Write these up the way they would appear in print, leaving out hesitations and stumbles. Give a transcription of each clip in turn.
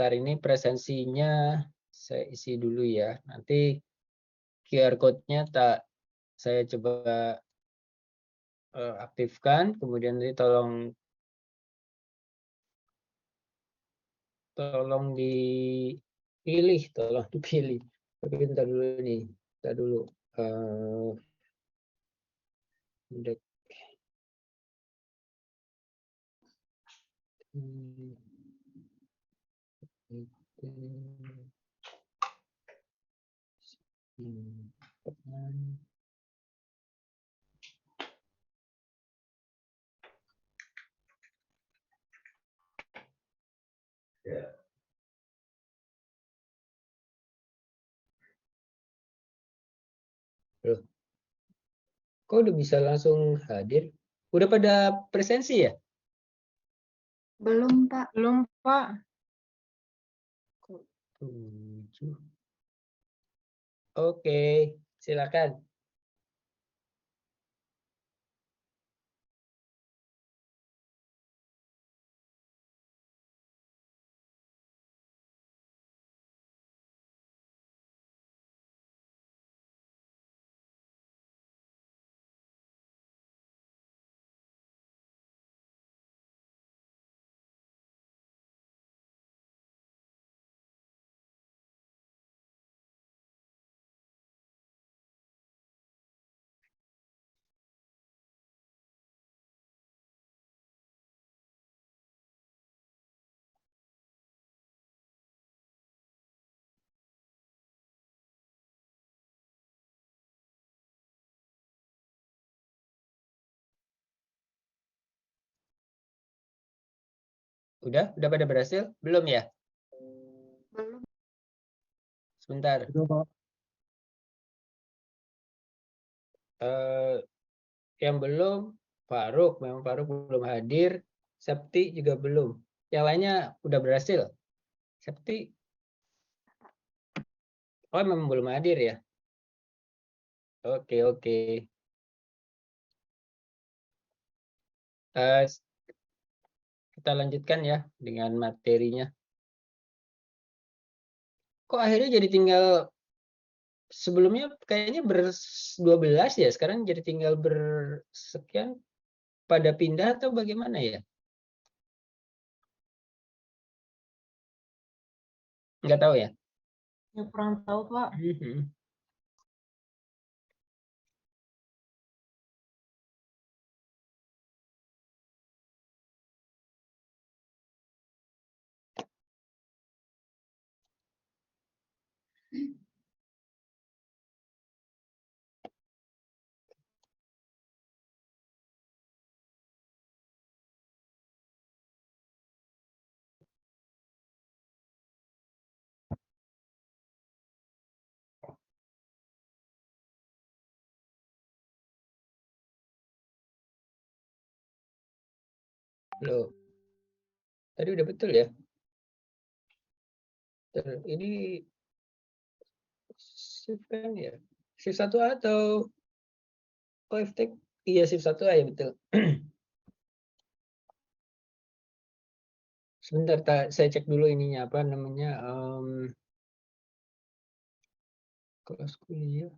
Bentar, ini presensinya saya isi dulu ya. Nanti QR code-nya saya coba aktifkan, kemudian nanti tolong dipilih. Tapi bentar dulu nih, bentar dulu. Loh, kok udah bisa langsung hadir? Udah pada presensi ya? Belum, Pak. Belum, Pak. Kok 7? Oke, silakan. Udah pada berhasil? Belum ya? Belum. Sebentar. Yang belum Faruk, memang Faruk belum hadir. Septi juga belum. Yang lainnya udah berhasil. Septi, oh memang belum hadir ya? Oke. Kita lanjutkan ya dengan materinya. Kok akhirnya jadi tinggal, sebelumnya kayaknya ber-12 ya, sekarang jadi tinggal bersekian, pada pindah atau bagaimana ya? Nggak tahu ya? Ya, kurang tahu, Pak. Loh, tadi udah betul ya? Ini shift kan ya? Shift 1A atau OFT? Iya, shift 1A ya, betul. Sebentar, saya cek dulu ininya, apa namanya, kelas kuliah.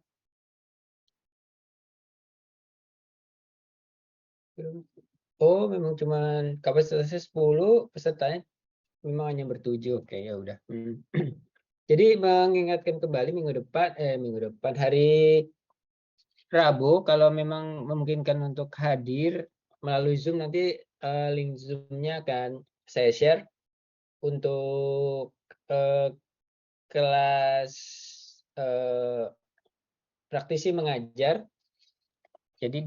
Oh, memang cuma kapasitasnya 10, pesertanya memang hanya bertujuh. Oke, ya udah. Jadi mengingatkan kembali minggu depan hari Rabu, kalau memang memungkinkan untuk hadir melalui Zoom, nanti link Zoom-nya akan saya share untuk kelas praktisi mengajar. Jadi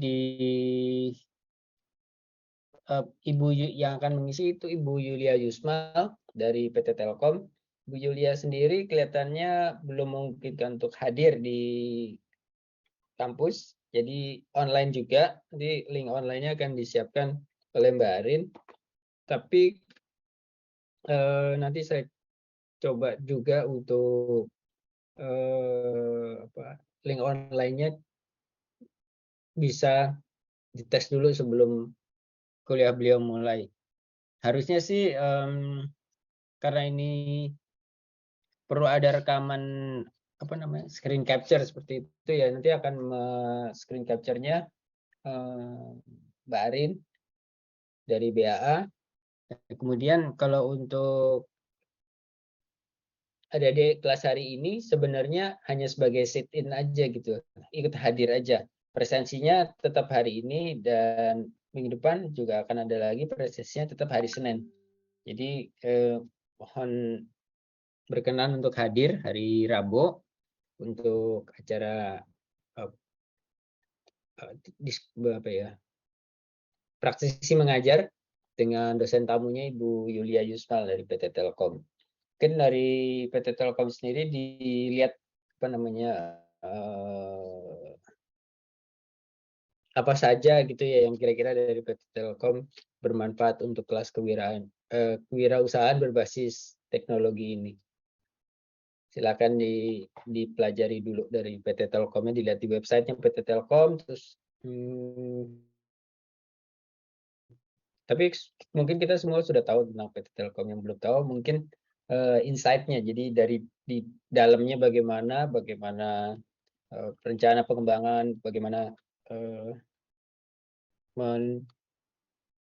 Ibu yang akan mengisi itu Ibu Yulia Yusmal dari PT Telkom. Bu Yulia sendiri kelihatannya belum memungkinkan untuk hadir di kampus, jadi online juga. Nanti link online-nya akan disiapkan oleh Mbak Arin. Tapi nanti saya coba juga untuk link online-nya bisa dites dulu sebelum kuliah beliau mulai. Harusnya sih karena ini perlu ada rekaman apa namanya screen capture seperti itu ya, nanti akan screen capture-nya Mbak Arin dari BAA. Kemudian kalau untuk adik-adik kelas hari ini sebenarnya hanya sebagai sit-in aja gitu, ikut hadir aja. Presensinya tetap hari ini dan minggu depan juga akan ada lagi presensinya tetap hari Senin. Jadi mohon berkenan untuk hadir hari Rabu untuk acara apa ya, praktisi mengajar dengan dosen tamunya Ibu Yulia Yusmal dari PT Telkom. Mungkin dari PT Telkom sendiri dilihat apa namanya apa saja gitu ya yang kira-kira dari PT Telkom bermanfaat untuk kelas kewirausahaan berbasis teknologi ini. Silakan dipelajari dulu dari PT Telkomnya, dilihat di websitenya PT Telkom, terus tapi mungkin kita semua sudah tahu tentang PT Telkom, yang belum tahu mungkin insight-nya. Jadi dari di dalamnya bagaimana rencana pengembangan, bagaimana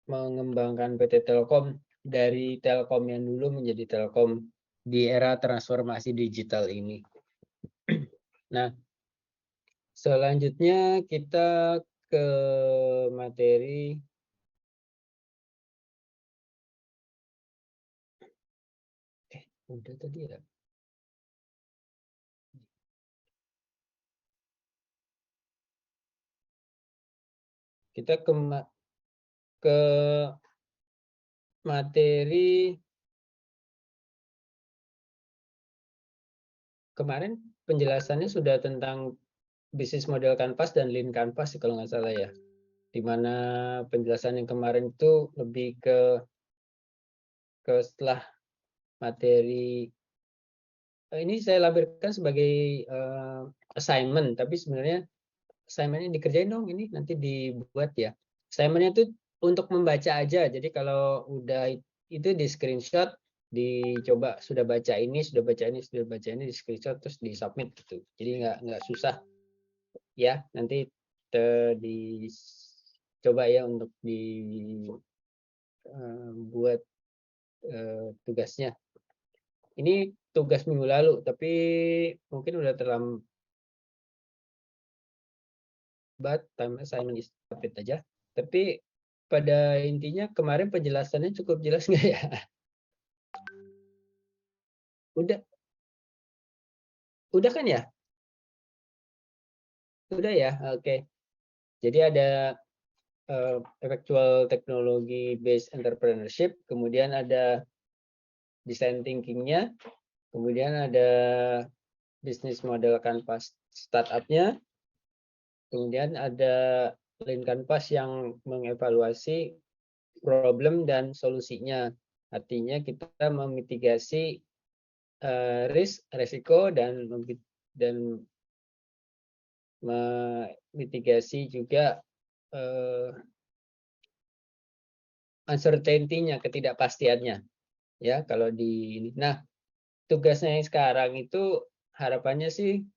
mengembangkan PT Telkom dari Telkom yang dulu menjadi Telkom di era transformasi digital ini. Nah, selanjutnya kita ke materi udah tadi ya. Kita ke materi kemarin, penjelasannya sudah tentang bisnis model kanvas dan lean kanvas kalau nggak salah ya. Di mana penjelasan yang kemarin itu lebih ke setelah materi ini saya lampirkan sebagai assignment, tapi sebenarnya assignment-nya dikerjain dong, ini nanti dibuat ya. Assignment-nya itu untuk membaca aja. Jadi kalau udah itu di screenshot, dicoba sudah baca ini, sudah baca ini, sudah baca ini, di screenshot terus di submit gitu. Jadi nggak susah ya. Nanti dicoba ya untuk dibuat tugasnya. Ini tugas minggu lalu, tapi mungkin udah terlambat. Time assignment is submit aja. Tapi pada intinya kemarin penjelasannya cukup jelas nggak ya? Udah kan ya? Udah ya, oke. Jadi ada effectual technology based entrepreneurship, kemudian ada design thinking-nya, kemudian ada business model kanvas startup-nya, kemudian ada lean kanvas yang mengevaluasi problem dan solusinya. Artinya kita memitigasi risiko dan memitigasi juga uncertainty-nya, ketidakpastiannya ya kalau di ini. Nah, tugasnya yang sekarang itu harapannya sih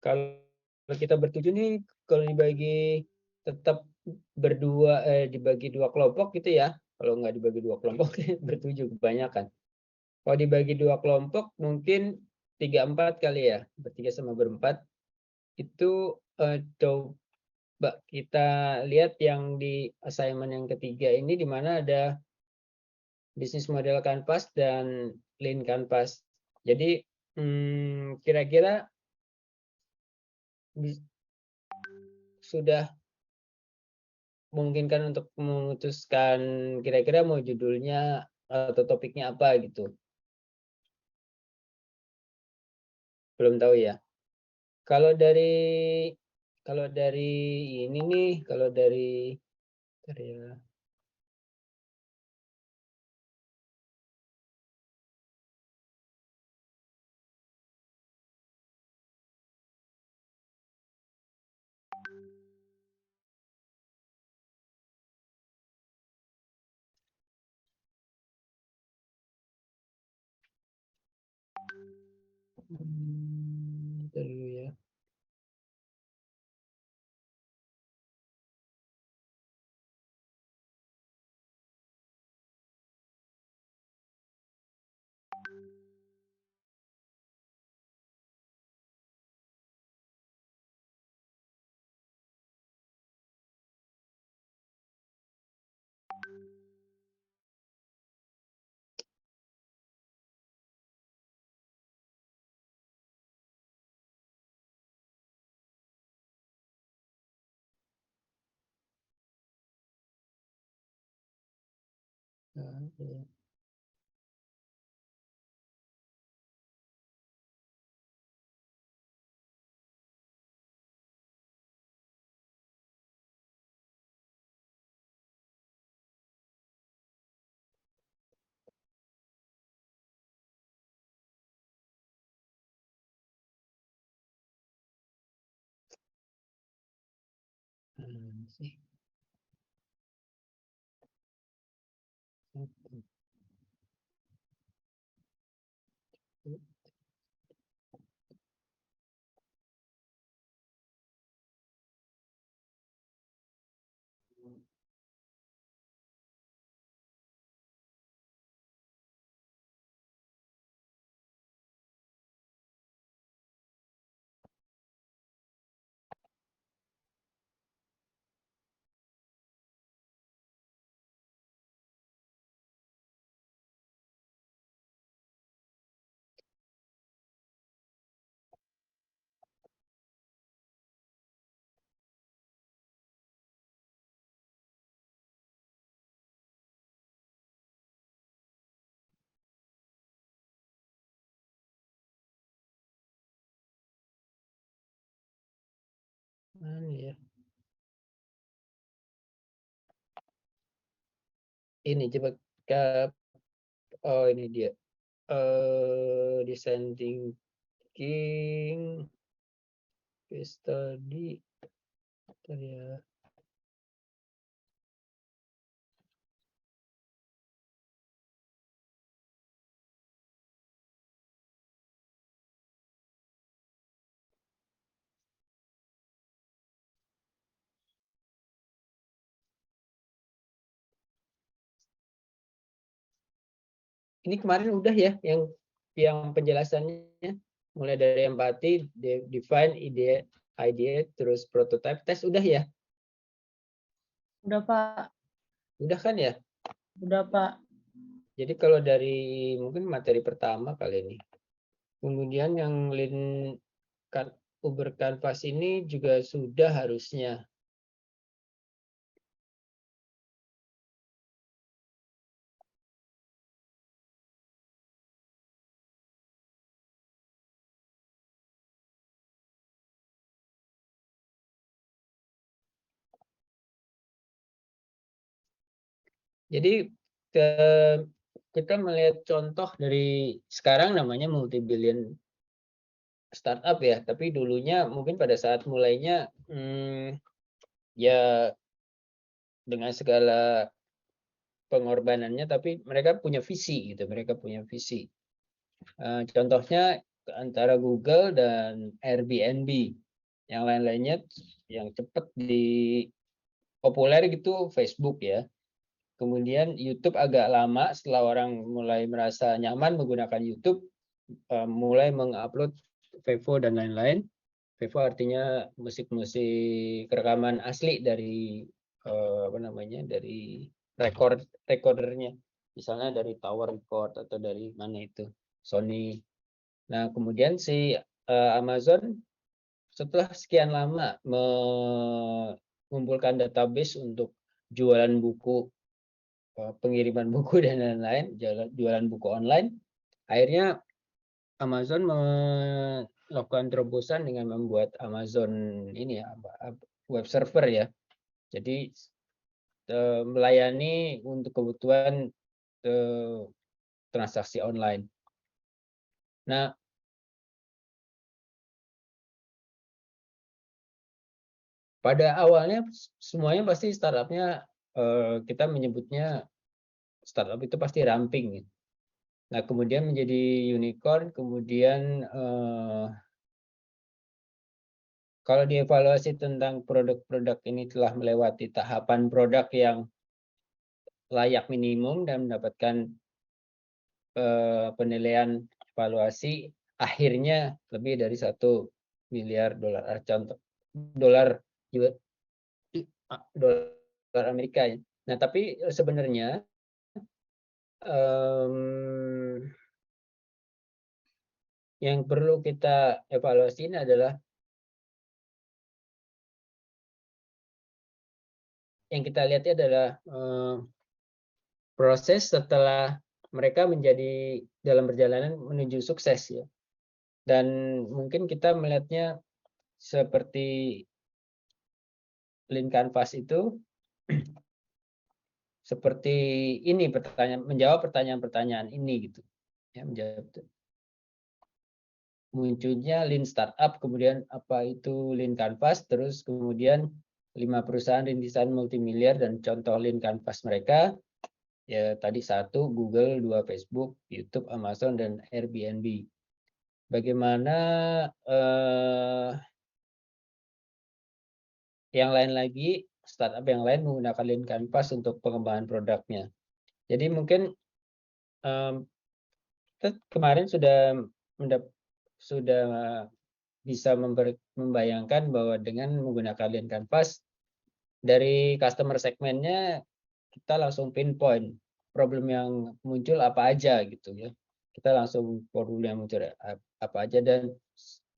kalau kita bertujuh nih, kalau dibagi tetap dibagi dua kelompok gitu ya. Kalau nggak dibagi dua kelompok bertujuh kebanyakan. Kalau dibagi dua kelompok mungkin 3-4 kali ya, bertiga sama berempat. Itu coba kita lihat yang di assignment yang ketiga ini, di mana ada bisnis model kanvas dan lean kanvas. Jadi kira-kira sudah memungkinkan untuk memutuskan kira-kira mau judulnya atau topiknya apa gitu. Belum tahu ya. Kalau dari ini nih, kalau dari Bentar dulu ya. Nah, ya. Sih. Mana ya? Ini coba ke oh ini dia. Design thinking case study. Bentar ya. Ini kemarin udah ya yang penjelasannya mulai dari empati, define, idea, terus prototype, test udah ya? Udah, Pak. Udah kan ya? Udah, Pak. Jadi kalau dari mungkin materi pertama kali ini. Kemudian yang Uber Canvas ini juga sudah harusnya. Jadi kita melihat contoh dari sekarang namanya multi-billion startup ya, tapi dulunya mungkin pada saat mulainya ya dengan segala pengorbanannya, tapi mereka punya visi gitu, mereka punya visi. Contohnya antara Google dan Airbnb, yang lain-lainnya yang cepat populer gitu Facebook ya. Kemudian YouTube agak lama setelah orang mulai merasa nyaman menggunakan YouTube, mulai mengupload Vevo dan lain-lain. Vevo artinya musik-musik rekaman asli dari dari recordernya, misalnya dari Tower Record atau dari mana itu Sony. Nah kemudian si Amazon setelah sekian lama mengumpulkan database untuk jualan buku, pengiriman buku dan lain-lain, jualan buku online, akhirnya Amazon melakukan terobosan dengan membuat Amazon ini ya, web server ya. Jadi melayani untuk kebutuhan transaksi online. Nah, pada awalnya semuanya pasti startupnya kita menyebutnya startup itu pasti ramping. Nah, kemudian menjadi unicorn, kemudian kalau dievaluasi tentang produk-produk ini telah melewati tahapan produk yang layak minimum dan mendapatkan penilaian evaluasi akhirnya lebih dari 1 miliar dolar, contoh dolar dolar Amerika ya. Nah, tapi sebenarnya yang perlu kita evaluasi ini adalah yang kita lihatnya adalah proses setelah mereka menjadi dalam perjalanan menuju sukses ya. Dan mungkin kita melihatnya seperti Lean Canvas itu seperti ini menjawab pertanyaan-pertanyaan ini gitu. Ya, menjawab munculnya Lean Startup, kemudian apa itu Lean Canvas, terus kemudian 5 perusahaan rintisan multimiliar dan contoh Lean Canvas mereka. Ya, tadi 1 Google, 2 Facebook, YouTube, Amazon, dan Airbnb. Bagaimana yang lain lagi, startup yang lain menggunakan Lean Canvas untuk pengembangan produknya. Jadi mungkin kita kemarin sudah bisa membayangkan bahwa dengan menggunakan Lean Canvas, dari customer segmennya kita langsung pinpoint problem yang muncul apa aja gitu ya. Kita langsung problem yang muncul apa aja dan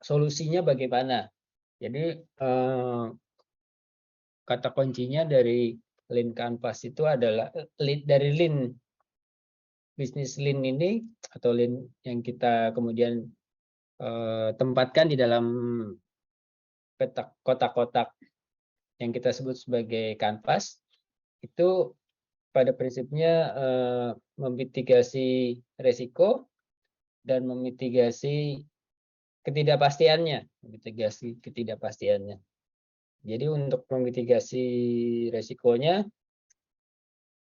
solusinya bagaimana. Jadi kata kuncinya dari Lean Canvas itu adalah dari Lean bisnis Lean ini atau Lean yang kita kemudian tempatkan di dalam kotak-kotak yang kita sebut sebagai kanvas itu pada prinsipnya memitigasi resiko dan memitigasi ketidakpastiannya. Jadi untuk memitigasi resikonya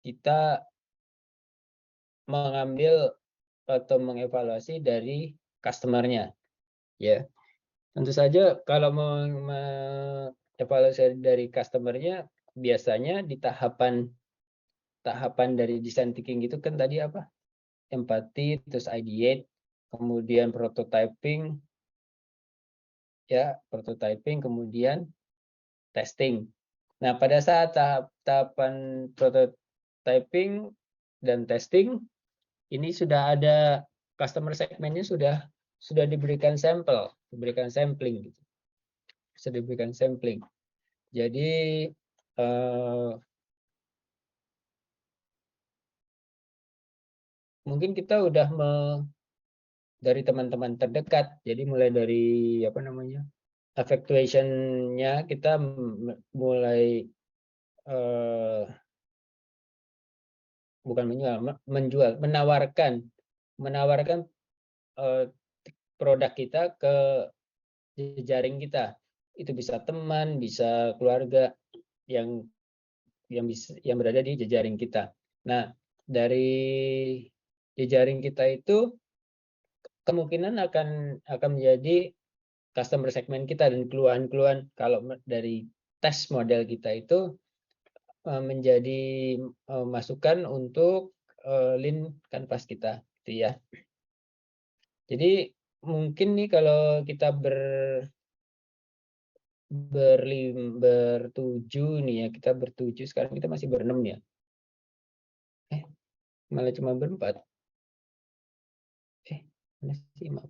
kita mengambil atau mengevaluasi dari customer-nya. Ya, tentu saja kalau mengevaluasi dari customer-nya biasanya di tahapan dari design thinking itu kan tadi apa? Empati, terus ideate, kemudian prototyping, ya, kemudian testing. Nah, pada saat tahapan prototyping dan testing ini sudah ada customer segmennya sudah diberikan sampling gitu. Sudah diberikan sampling. Jadi mungkin kita udah dari teman-teman terdekat. Jadi mulai dari apa namanya? Effectuation-nya kita mulai bukan menjual, menawarkan produk kita ke jejaring kita. Itu bisa teman, bisa keluarga yang berada di jejaring kita. Nah, dari jejaring kita itu kemungkinan akan menjadi customer segmen kita dan keluhan-keluhan kalau dari tes model kita itu menjadi masukan untuk Lean Canvas kita, gitu ya. Jadi mungkin nih kalau kita bertujuh nih ya, kita bertujuh, sekarang kita masih berenam ya. Malah cuma berempat. Mana sih, maaf.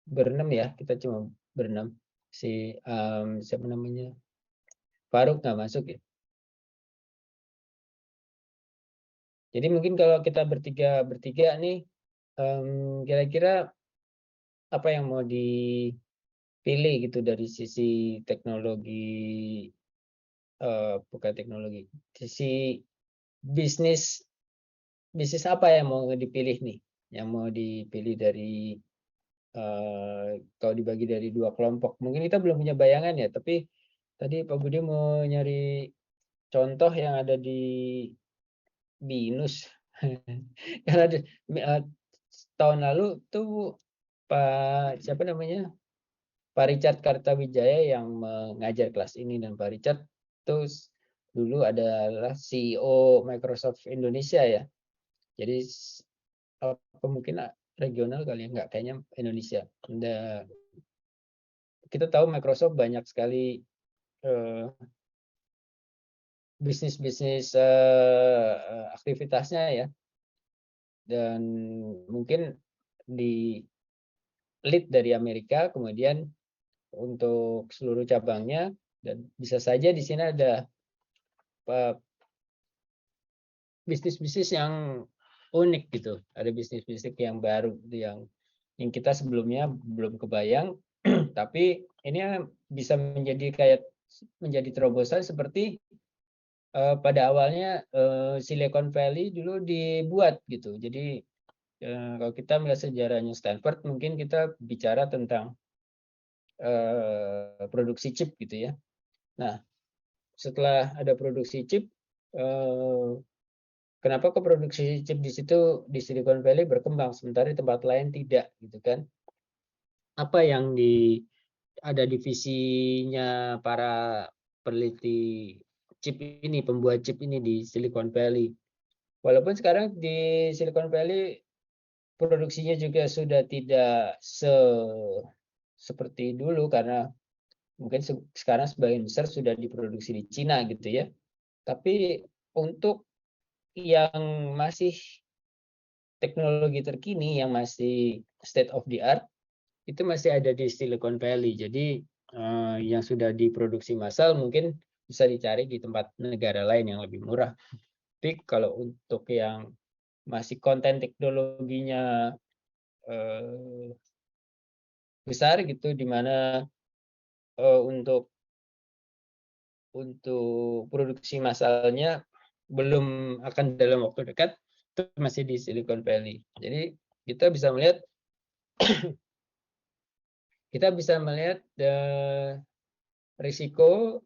Berenam ya, kita cuma berenam. Si siapa namanya? Faruk nggak masuk ya. Jadi mungkin kalau kita bertiga nih, kira-kira apa yang mau dipilih gitu dari sisi teknologi, bukan teknologi, sisi bisnis apa yang mau dipilih nih? Yang mau dipilih dari kalau dibagi dari 2 kelompok. Mungkin kita belum punya bayangan ya, tapi tadi Pak Budi mau nyari contoh yang ada di binus. Karena tahun lalu tuh Pak siapa namanya, Pak Richard Kartawijaya yang mengajar kelas ini, dan Pak Richard tuh dulu adalah CEO Microsoft Indonesia ya. Jadi apa mungkin regional kali ya, nggak, kayaknya Indonesia. Kita tahu Microsoft banyak sekali bisnis-bisnis aktivitasnya ya, dan mungkin di lead dari Amerika, kemudian untuk seluruh cabangnya, dan bisa saja di sini ada bisnis-bisnis yang unik gitu, ada bisnis-bisnis yang baru yang kita sebelumnya belum kebayang, tapi ini bisa menjadi terobosan seperti pada awalnya Silicon Valley dulu dibuat gitu. Jadi kalau kita melihat sejarahnya Stanford, mungkin kita bicara tentang produksi chip gitu ya. Nah, setelah ada produksi chip, kenapa kok produksi chip di situ di Silicon Valley berkembang sementara di tempat lain tidak gitu kan? Apa yang ada divisinya para peneliti chip ini, pembuat chip ini di Silicon Valley. Walaupun sekarang di Silicon Valley produksinya juga sudah tidak seperti dulu, karena mungkin sekarang sebagian besar sudah diproduksi di Cina gitu ya. Tapi untuk yang masih teknologi terkini, yang masih state of the art, itu masih ada di Silicon Valley. Jadi yang sudah diproduksi massal mungkin bisa dicari di tempat negara lain yang lebih murah. Tapi kalau untuk yang masih konten teknologinya besar gitu, di mana untuk produksi massalnya belum akan dalam waktu dekat, itu masih di Silicon Valley. Jadi kita bisa melihat risiko,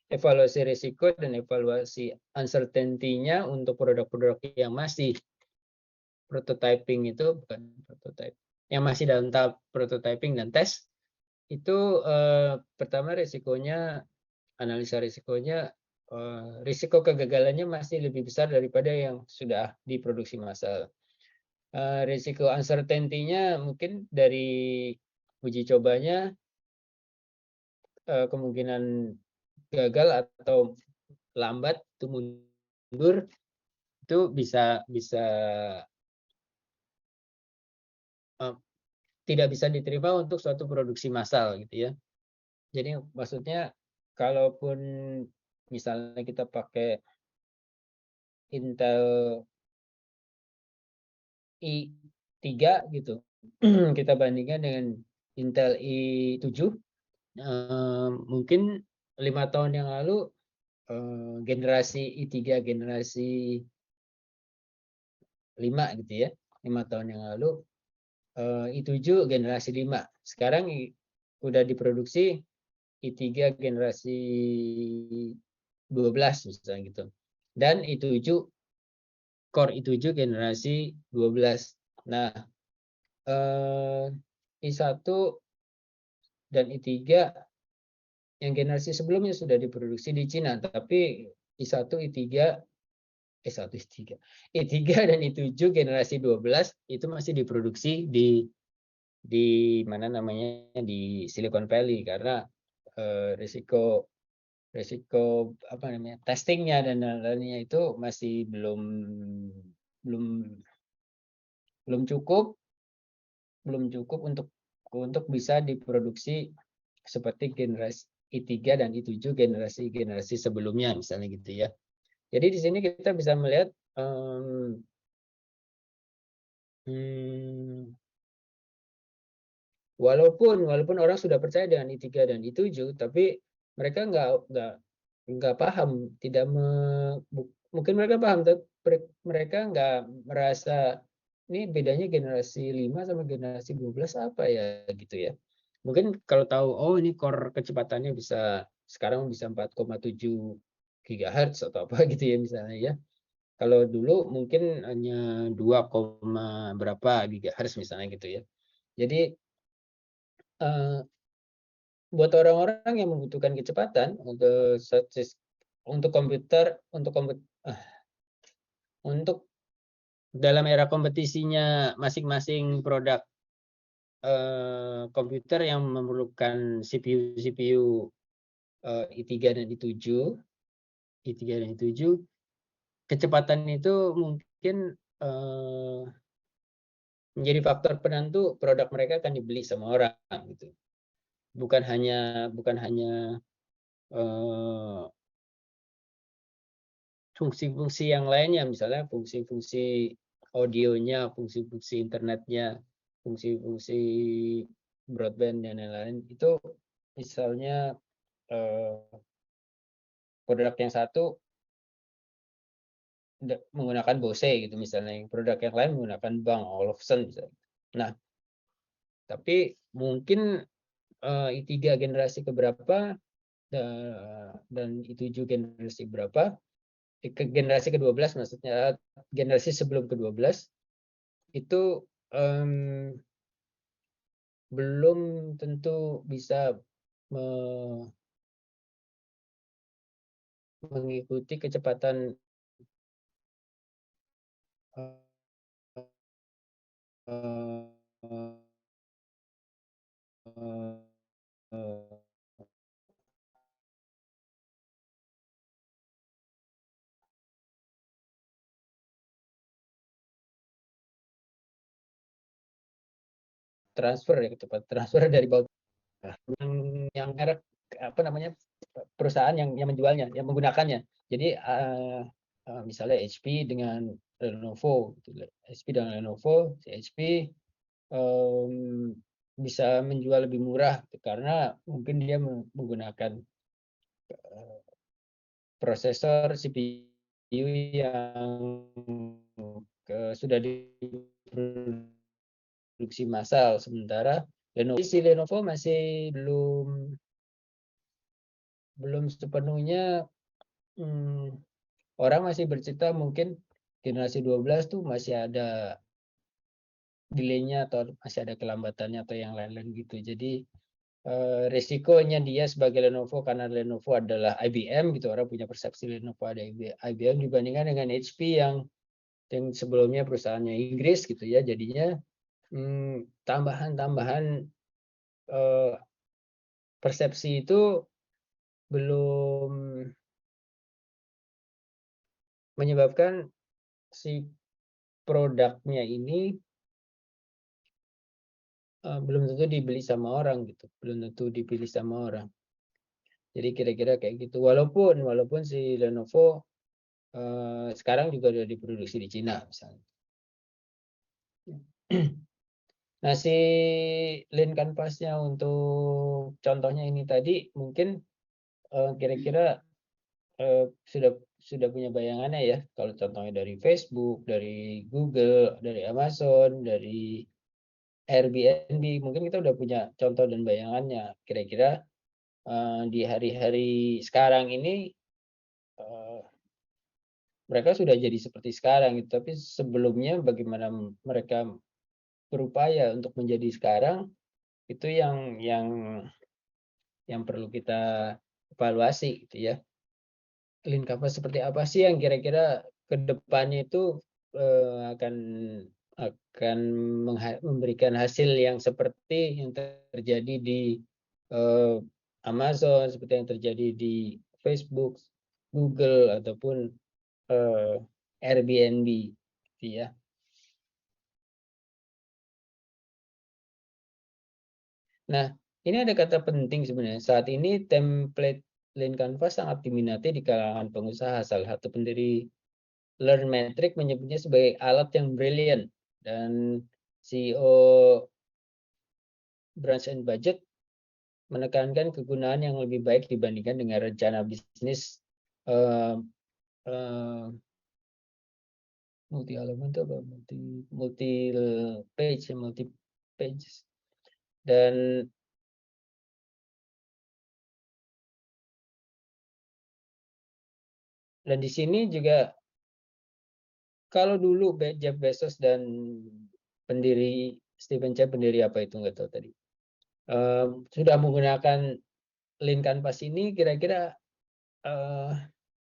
evaluasi risiko dan evaluasi uncertainty-nya untuk produk-produk yang masih prototyping, itu bukan prototype, yang masih dalam tahap prototyping dan tes, itu pertama risikonya, analisa risikonya, risiko kegagalannya masih lebih besar daripada yang sudah diproduksi massal. Risiko uncertainty-nya mungkin dari uji cobanya kemungkinan gagal atau lambat itu mundur, itu bisa tidak bisa diterima untuk suatu produksi massal gitu ya. Jadi maksudnya kalaupun misalnya kita pakai Intel i3 gitu, kita bandingkan dengan Intel i7, mungkin 5 tahun yang lalu generasi i3 generasi 5 gitu ya, 5 tahun yang lalu i7 generasi 5, sekarang udah diproduksi i3 generasi 12 misalnya gitu, dan i7 core i7 generasi 12. Nah, i1 dan i3 yang generasi sebelumnya sudah diproduksi di Cina, tapi i1, i3 dan i7 generasi 12 itu masih diproduksi di mana namanya, di Silicon Valley, karena risiko apa namanya, testingnya dan lain-lainnya itu masih belum cukup untuk bisa diproduksi seperti generasi i3 dan i7 generasi sebelumnya misalnya gitu ya. Jadi di sini kita bisa melihat walaupun orang sudah percaya dengan i3 dan i7, tapi mereka nggak paham, mungkin mereka paham, tapi mereka nggak merasa ini bedanya generasi 5 sama generasi 12 apa ya gitu ya. Mungkin kalau tahu, oh ini core kecepatannya sekarang bisa 4,7 GHz atau apa gitu ya misalnya ya. Kalau dulu mungkin hanya 2, berapa GHz misalnya gitu ya. Jadi buat orang-orang yang membutuhkan kecepatan untuk komputer, untuk dalam era kompetisinya masing-masing produk komputer yang memerlukan CPU i3 dan i3 dan i7, kecepatan itu mungkin menjadi faktor penentu produk mereka akan dibeli sama orang gitu. Bukan hanya fungsi-fungsi yang lainnya, misalnya fungsi-fungsi audionya, fungsi-fungsi internetnya, fungsi-fungsi broadband dan lain-lain itu misalnya produk yang satu menggunakan Bose gitu misalnya, produk yang lain menggunakan Bang Olufsen misalnya. Nah, tapi mungkin i3 generasi keberapa dan i7 generasi berapa, generasi ke-12 maksudnya, generasi sebelum ke-12 itu belum tentu bisa mengikuti kecepatan transfer ya, kecepatan transfer dari yang merek apa namanya, perusahaan yang menjualnya, yang menggunakannya. Jadi misalnya HP dengan Lenovo, HP dengan Lenovo, si HP bisa menjual lebih murah karena mungkin dia menggunakan prosesor CPU yang sudah diproduksi massal, sementara Lenovo masih belum sepenuhnya, orang masih bercerita mungkin generasi 12 tuh masih ada delay-nya atau masih ada kelambatannya atau yang lain-lain gitu. Jadi resikonya dia sebagai Lenovo, karena Lenovo adalah IBM gitu, orang punya persepsi Lenovo ada IBM dibandingkan dengan HP yang sebelumnya perusahaannya Inggris gitu ya, jadinya tambahan-tambahan persepsi itu belum menyebabkan si produknya ini belum tentu dibeli sama orang gitu, belum tentu dipilih sama orang. Jadi kira-kira kayak gitu. Walaupun si Lenovo sekarang juga udah diproduksi di Cina misalnya. Nah, si Lean Canvas-nya untuk contohnya ini tadi mungkin kira-kira sudah punya bayangannya ya. Kalau contohnya dari Facebook, dari Google, dari Amazon, dari Airbnb, mungkin kita udah punya contoh dan bayangannya. Kira-kira di hari-hari sekarang ini mereka sudah jadi seperti sekarang gitu. Tapi sebelumnya bagaimana mereka berupaya untuk menjadi sekarang, itu yang perlu kita evaluasi gitu ya. Lean Canvas seperti apa sih yang kira-kira ke depannya itu akan memberikan hasil yang seperti yang terjadi di Amazon, seperti yang terjadi di Facebook, Google ataupun Airbnb gitu ya. Nah, ini ada kata penting sebenarnya. Saat ini template Lean Canvas sangat diminati di kalangan pengusaha. Salah satu pendiri LearnMetric menyebutnya sebagai alat yang brilian, dan CEO Branch and Budget menekankan kegunaan yang lebih baik dibandingkan dengan rencana bisnis multi elemen itu apa? Multi page dan Dan di sini juga kalau dulu Jeff Bezos dan pendiri Stephen Chang, pendiri apa itu nggak tahu tadi, sudah menggunakan Lean Canvas ini, kira-kira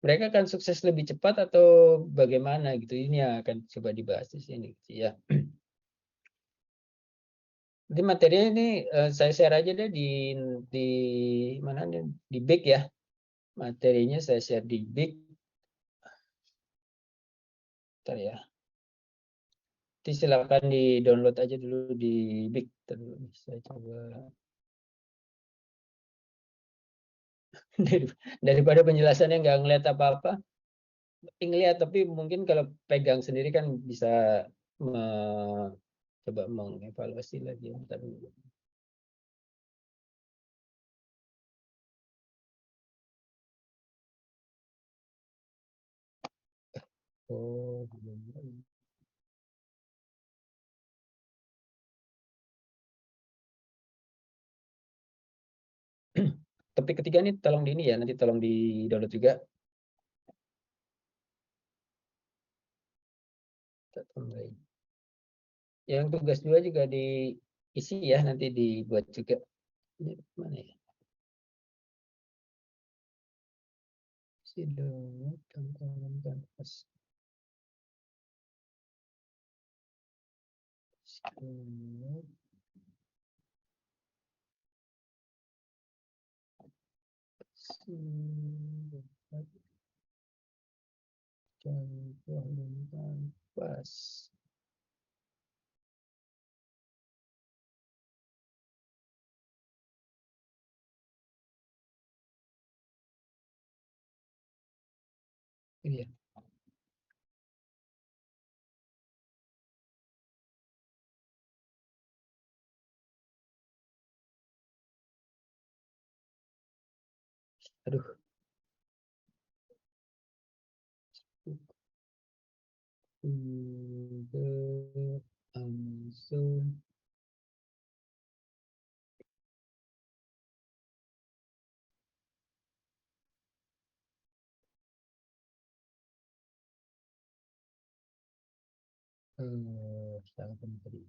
mereka akan sukses lebih cepat atau bagaimana gitu? Ini yang akan coba dibahas di sini, gitu ya. Jadi materinya ini saya share aja deh di mana nih, di Big ya. Materinya saya share di Big. Bentar ya. Nanti silakan di-download aja dulu di Big. Terus saya coba daripada penjelasannya nggak ngeliat apa-apa, ngeliat tapi mungkin kalau pegang sendiri kan bisa coba mengevaluasi lagi. Bentar dulu. Oh, belum. Topik ketiga nih tolong di ini ya, nanti tolong di download juga. Kita tambahin. Yang tugas 2 juga diisi ya, nanti dibuat juga. Ini mana ya? Isi download tampilan kanvas. Download. Contoh kanvas. Ini ya. Aduh. Langsung. Salah tadi.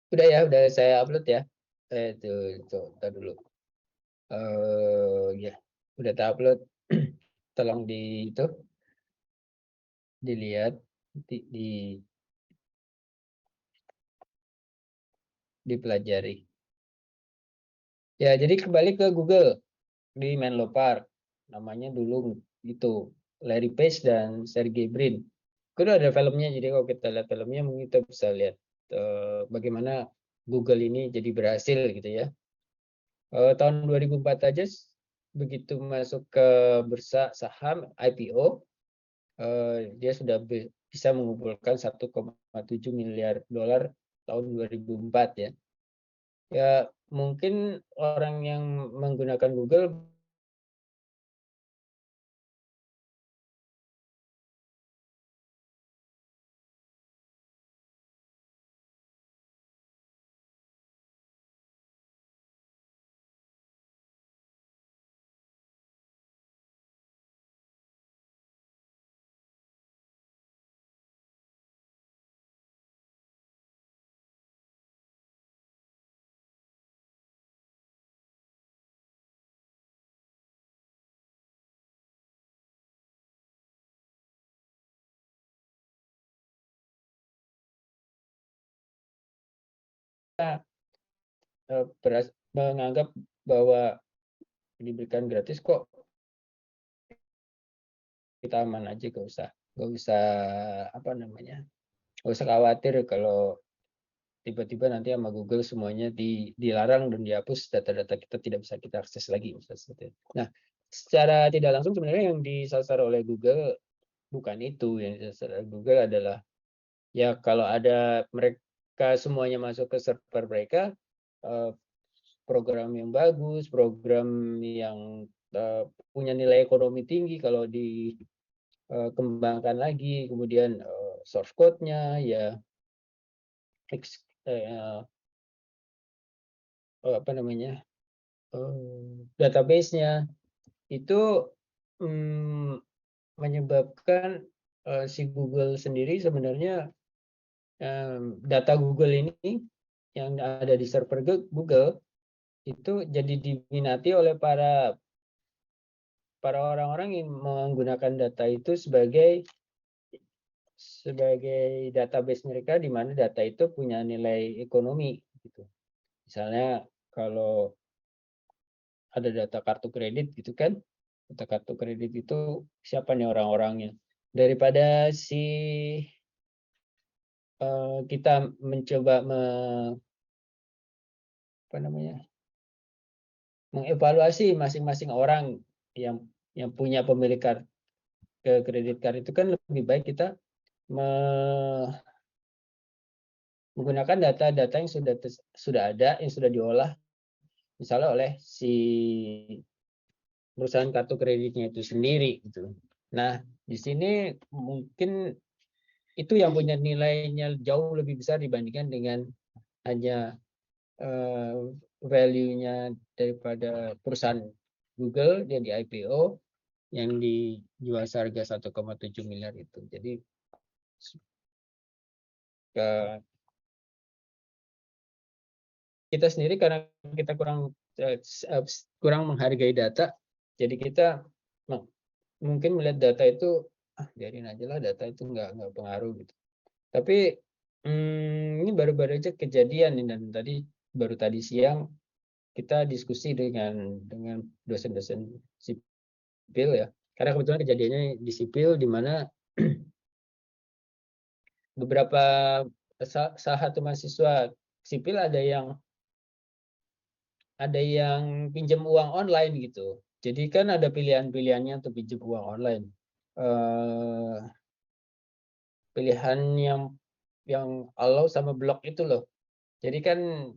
Udah ya, udah saya upload ya. Itu, tar dulu. Ya, udah tak upload. Tolong itu dilihat dipelajari. Ya, jadi kembali ke Google di Menlo Park. Namanya dulu itu Larry Page dan Sergey Brin. Itu ada filmnya, jadi kalau kita lihat filmnya mungkin kita bisa lihat bagaimana Google ini jadi berhasil gitu ya. Tahun 2004 aja begitu masuk ke bursa saham IPO, dia sudah bisa mengumpulkan 1,7 miliar dolar tahun 2004 ya. Ya mungkin orang yang menggunakan Google menganggap bahwa diberikan gratis kok, kita aman aja, gak usah apa namanya, gak usah khawatir kalau tiba-tiba nanti sama Google semuanya dilarang dan dihapus, data-data kita tidak bisa kita akses lagi. Nah, secara tidak langsung sebenarnya yang disasar oleh Google bukan itu. Yang disasar oleh Google adalah ya kalau ada mereka semuanya masuk ke server mereka, program yang bagus, program yang punya nilai ekonomi tinggi kalau dikembangkan lagi, kemudian source code-nya ya apa namanya, database-nya itu menyebabkan si Google sendiri sebenarnya data Google ini yang ada di server Google itu jadi diminati oleh para orang-orang yang menggunakan data itu sebagai database mereka, di mana data itu punya nilai ekonomi gitu. Misalnya kalau ada data kartu kredit gitu kan, data kartu kredit itu siapa nih orang-orangnya, daripada kita mencoba mengevaluasi masing-masing orang yang punya pemilik kredit card, itu kan lebih baik kita menggunakan data-data yang sudah ada, yang sudah diolah misalnya oleh si perusahaan kartu kreditnya itu sendiri gitu. Nah, di sini mungkin itu yang punya nilainya jauh lebih besar dibandingkan dengan hanya value-nya daripada perusahaan Google yang di IPO yang dijual seharga 1,7 miliar itu. Jadi kita sendiri karena kita kurang menghargai data, jadi kita mungkin melihat data itu biarin aja lah, data itu nggak pengaruh gitu. Tapi ini baru-baru aja kejadian, dan baru tadi siang kita diskusi dengan dosen-dosen sipil ya, karena kebetulan kejadiannya di sipil, di mana beberapa salah satu mahasiswa sipil ada yang pinjam uang online gitu. Jadi kan ada pilihan-pilihannya untuk pinjam uang online. Pilihan yang allow sama block itu loh. Jadi kan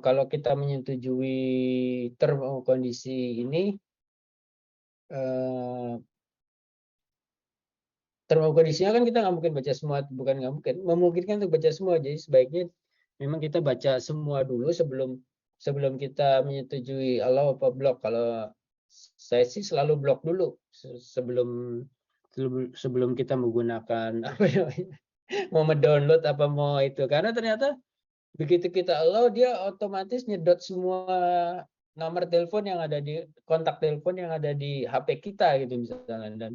kalau kita menyetujui term kondisi ini, term kondisinya kan kita nggak mungkin baca semua, bukan nggak mungkin, memungkinkan untuk baca semua. Jadi sebaiknya memang kita baca semua dulu sebelum kita menyetujui allow apa block. Kalau saya sih selalu block dulu sebelum kita menggunakan apa namanya, mau mendownload apa mau itu, karena ternyata begitu kita allow, dia otomatis nyedot semua nomor telepon yang ada di kontak telepon yang ada di HP kita gitu misalnya,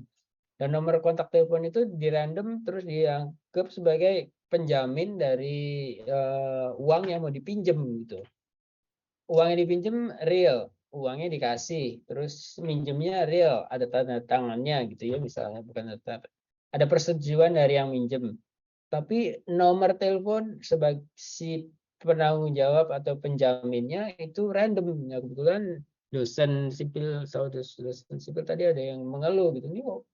dan nomor kontak telepon itu di random terus dianggap sebagai penjamin dari uang yang mau dipinjam gitu. Uangnya dipinjam real, uangnya dikasih, terus minjemnya real, ada tanda tangannya gitu ya misalnya, bukan ada persetujuan dari yang minjem. Tapi nomor telepon sebagai si penanggung jawab atau penjaminnya itu random. Ya, kebetulan dosen sipil tadi ada yang mengeluh gitu, ini kok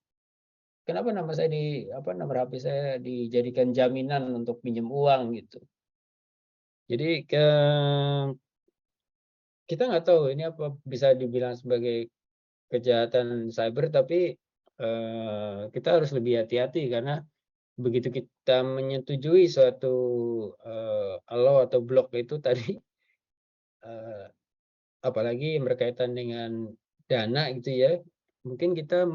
kenapa nama saya nomor HP saya dijadikan jaminan untuk pinjam uang gitu. Jadi kita nggak tahu ini apa bisa dibilang sebagai kejahatan cyber, tapi kita harus lebih hati-hati, karena begitu kita menyetujui suatu allow atau block itu tadi, apalagi yang berkaitan dengan dana gitu ya, mungkin kita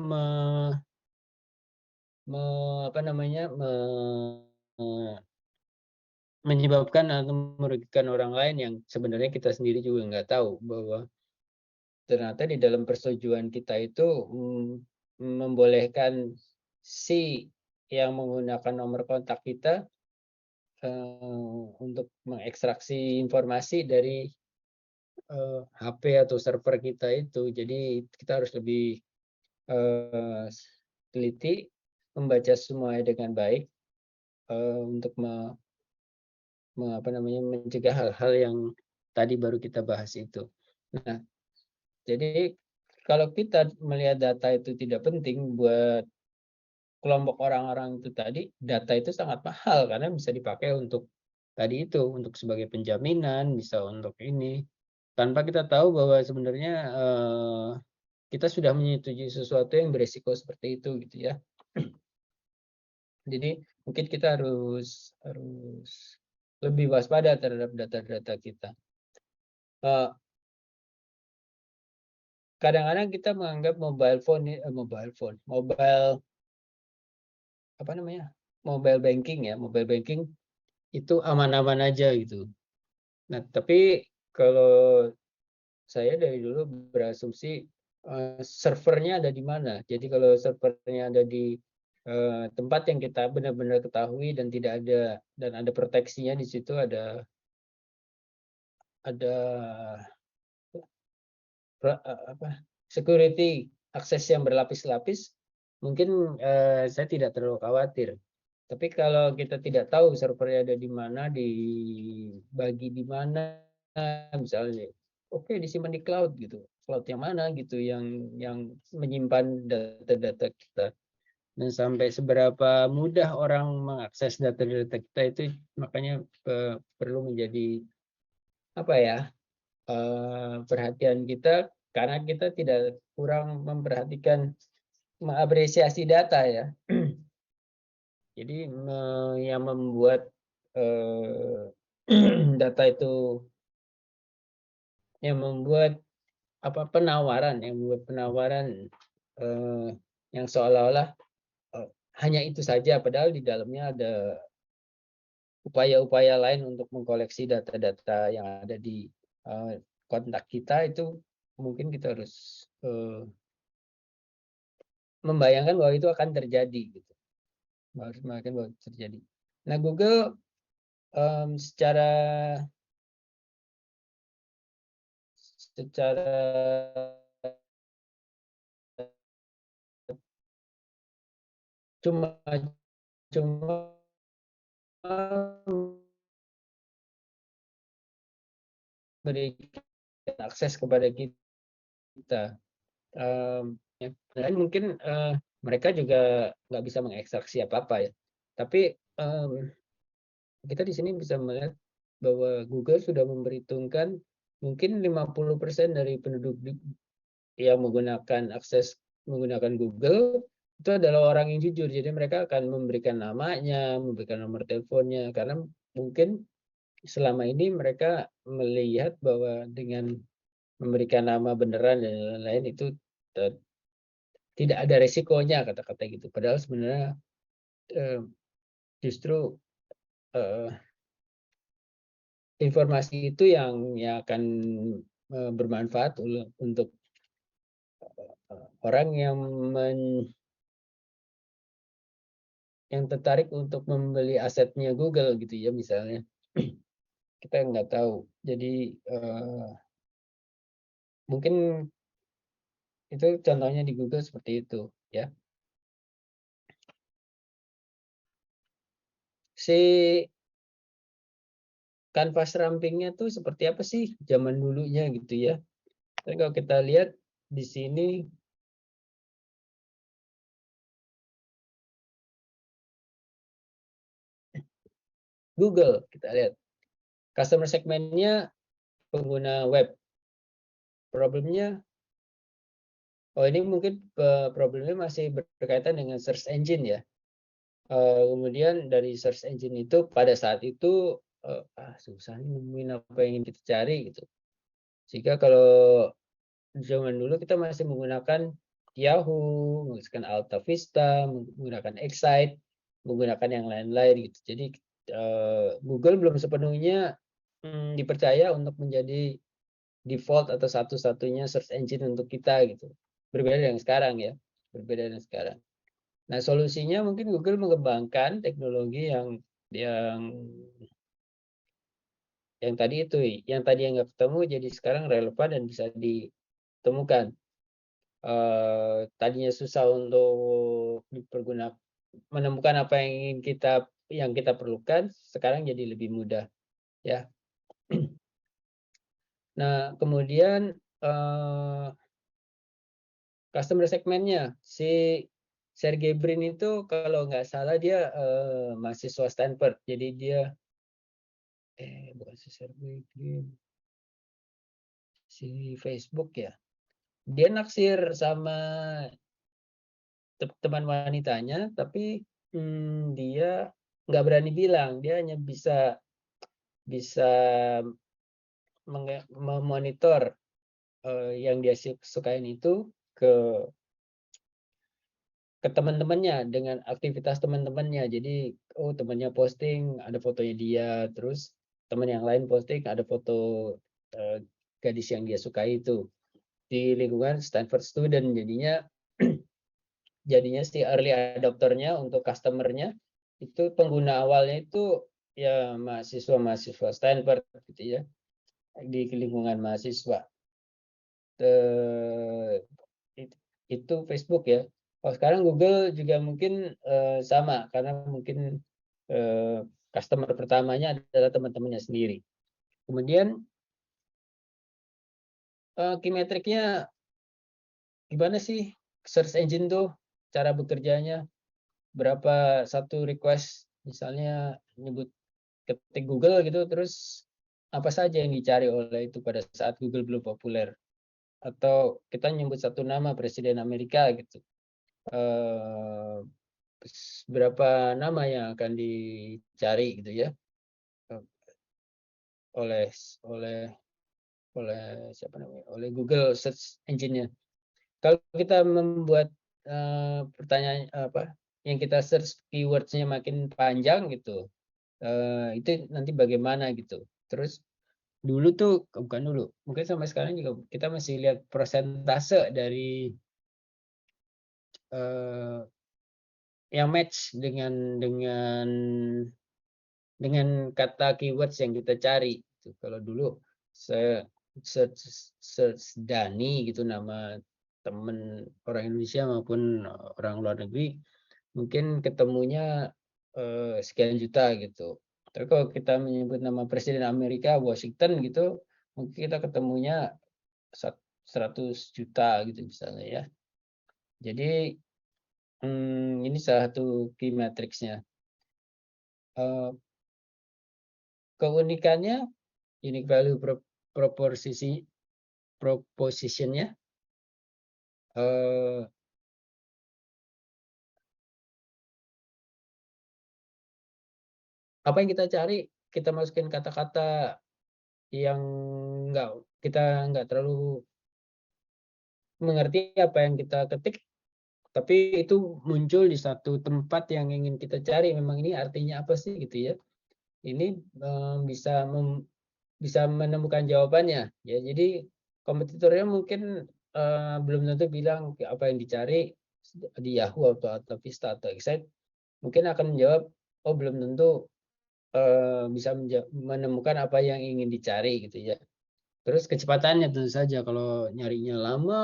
menyebabkan atau merugikan orang lain yang sebenarnya kita sendiri juga nggak tahu bahwa ternyata di dalam persetujuan kita itu membolehkan si yang menggunakan nomor kontak kita untuk mengekstraksi informasi dari HP atau server kita itu. Jadi kita harus lebih teliti, membaca semuanya dengan baik untuk mencegah hal-hal yang tadi baru kita bahas itu. Nah, jadi kalau kita melihat data itu tidak penting buat kelompok orang-orang itu tadi, data itu sangat mahal karena bisa dipakai untuk tadi itu, untuk sebagai penjaminan, bisa untuk ini, tanpa kita tahu bahwa sebenarnya kita sudah menyetujui sesuatu yang beresiko seperti itu gitu ya. Jadi mungkin kita harus lebih waspada terhadap data-data kita. Kadang-kadang kita menganggap mobile mobile banking itu aman-aman aja gitu. Nah, tapi kalau saya dari dulu berasumsi servernya ada di mana. Jadi kalau servernya ada di tempat yang kita benar-benar ketahui dan tidak ada dan ada proteksinya di situ, ada security akses yang berlapis-lapis, mungkin saya tidak terlalu khawatir. Tapi kalau kita tidak tahu servernya ada di mana, dibagi di mana, misalnya, oke disimpan di cloud gitu, cloud yang mana gitu yang menyimpan data-data kita. Dan sampai seberapa mudah orang mengakses data-data kita itu, makanya perlu menjadi perhatian kita, karena kita tidak kurang memperhatikan, mengapresiasi data ya. Jadi yang membuat data itu, yang membuat penawaran yang seolah-olah hanya itu saja, padahal di dalamnya ada upaya-upaya lain untuk mengkoleksi data-data yang ada di kontak kita. Itu mungkin kita harus membayangkan bahwa itu akan terjadi gitu. Harus membayangkan bahwa itu terjadi. Nah, Google secara cuma berikan akses kepada kita. Dan mungkin mereka juga nggak bisa mengekstraksi apa-apa ya. Tapi kita di sini bisa melihat bahwa Google sudah memperhitungkan mungkin 50% dari penduduk yang menggunakan Google itu adalah orang yang jujur. Jadi mereka akan memberikan namanya, memberikan nomor teleponnya, karena mungkin selama ini mereka melihat bahwa dengan memberikan nama beneran dan lain-lain itu tidak ada resikonya, kata-kata gitu. Padahal sebenarnya justru informasi itu yang akan bermanfaat untuk orang yang tertarik untuk membeli asetnya Google gitu ya, misalnya. Kita nggak tahu. Jadi mungkin itu contohnya di Google seperti itu ya. Si kanvas rampingnya tuh seperti apa sih zaman dulunya gitu ya. Dan kalau kita lihat di sini, Google, kita lihat customer segmentnya pengguna web. Problemnya, ini mungkin problemnya masih berkaitan dengan search engine ya. Kemudian dari search engine itu pada saat itu susah nemuin apa yang ingin kita cari gitu. Sehingga kalau zaman dulu kita masih menggunakan Yahoo, menggunakan Alta Vista, menggunakan Excite, menggunakan yang lain-lain gitu. Jadi Google belum sepenuhnya dipercaya untuk menjadi default atau satu-satunya search engine untuk kita gitu. Berbeda dengan sekarang ya, berbeda dengan sekarang. Nah, solusinya mungkin Google mengembangkan teknologi yang tadi itu, yang tadi yang nggak ketemu jadi sekarang relevan dan bisa ditemukan. Tadinya susah untuk menemukan apa yang kita perlukan, sekarang jadi lebih mudah ya. Nah, kemudian customer segmentnya, si Sergey Brin itu kalau nggak salah dia mahasiswa Stanford, jadi dia bukan si Sergey Brin, si Facebook ya, dia naksir sama teman wanitanya, tapi dia nggak berani bilang, dia hanya bisa bisa memonitor yang dia sukain itu ke teman-temannya dengan aktivitas teman-temannya. Jadi, oh temannya posting ada fotonya dia, terus teman yang lain posting ada foto gadis yang dia sukai itu di lingkungan Stanford student. Jadinya si early adopternya untuk customernya itu pengguna awalnya itu ya mahasiswa Stanford gitu ya di lingkungan mahasiswa. Itu Facebook ya. Oh, sekarang Google juga mungkin sama karena mungkin customer pertamanya adalah teman-temannya sendiri. Kemudian key metricnya gimana sih search engine tuh cara bekerjanya? Berapa satu request misalnya nyebut ketik Google gitu, terus apa saja yang dicari oleh itu pada saat Google belum populer, atau kita nyebut satu nama presiden Amerika gitu, berapa nama yang akan dicari gitu ya oleh siapa namanya, oleh Google search engine-nya. Kalau kita membuat pertanyaan apa yang kita search keyword-nya makin panjang gitu, itu nanti bagaimana gitu. Terus dulu tuh bukan dulu, mungkin sampai sekarang juga kita masih lihat persentase dari yang match dengan kata keywords yang kita cari. Kalau dulu saya search Dani gitu, nama temen orang Indonesia maupun orang luar negeri, mungkin ketemunya sekian juta gitu. Tapi kalau kita menyebut nama Presiden Amerika Washington gitu, mungkin kita ketemunya 100 juta gitu misalnya ya. Jadi ini salah satu key matrix-nya. Keunikannya unique value proposition-nya apa yang kita cari, kita masukin kata-kata yang kita nggak terlalu mengerti apa yang kita ketik, tapi itu muncul di satu tempat yang ingin kita cari. Memang ini artinya apa sih gitu ya. Ini bisa menemukan jawabannya ya. Jadi kompetitornya mungkin belum tentu bilang apa yang dicari di Yahoo atau Vista atau Excite, mungkin akan menjawab oh belum tentu bisa menemukan apa yang ingin dicari gitu ya. Terus kecepatannya tentu saja, kalau nyarinya lama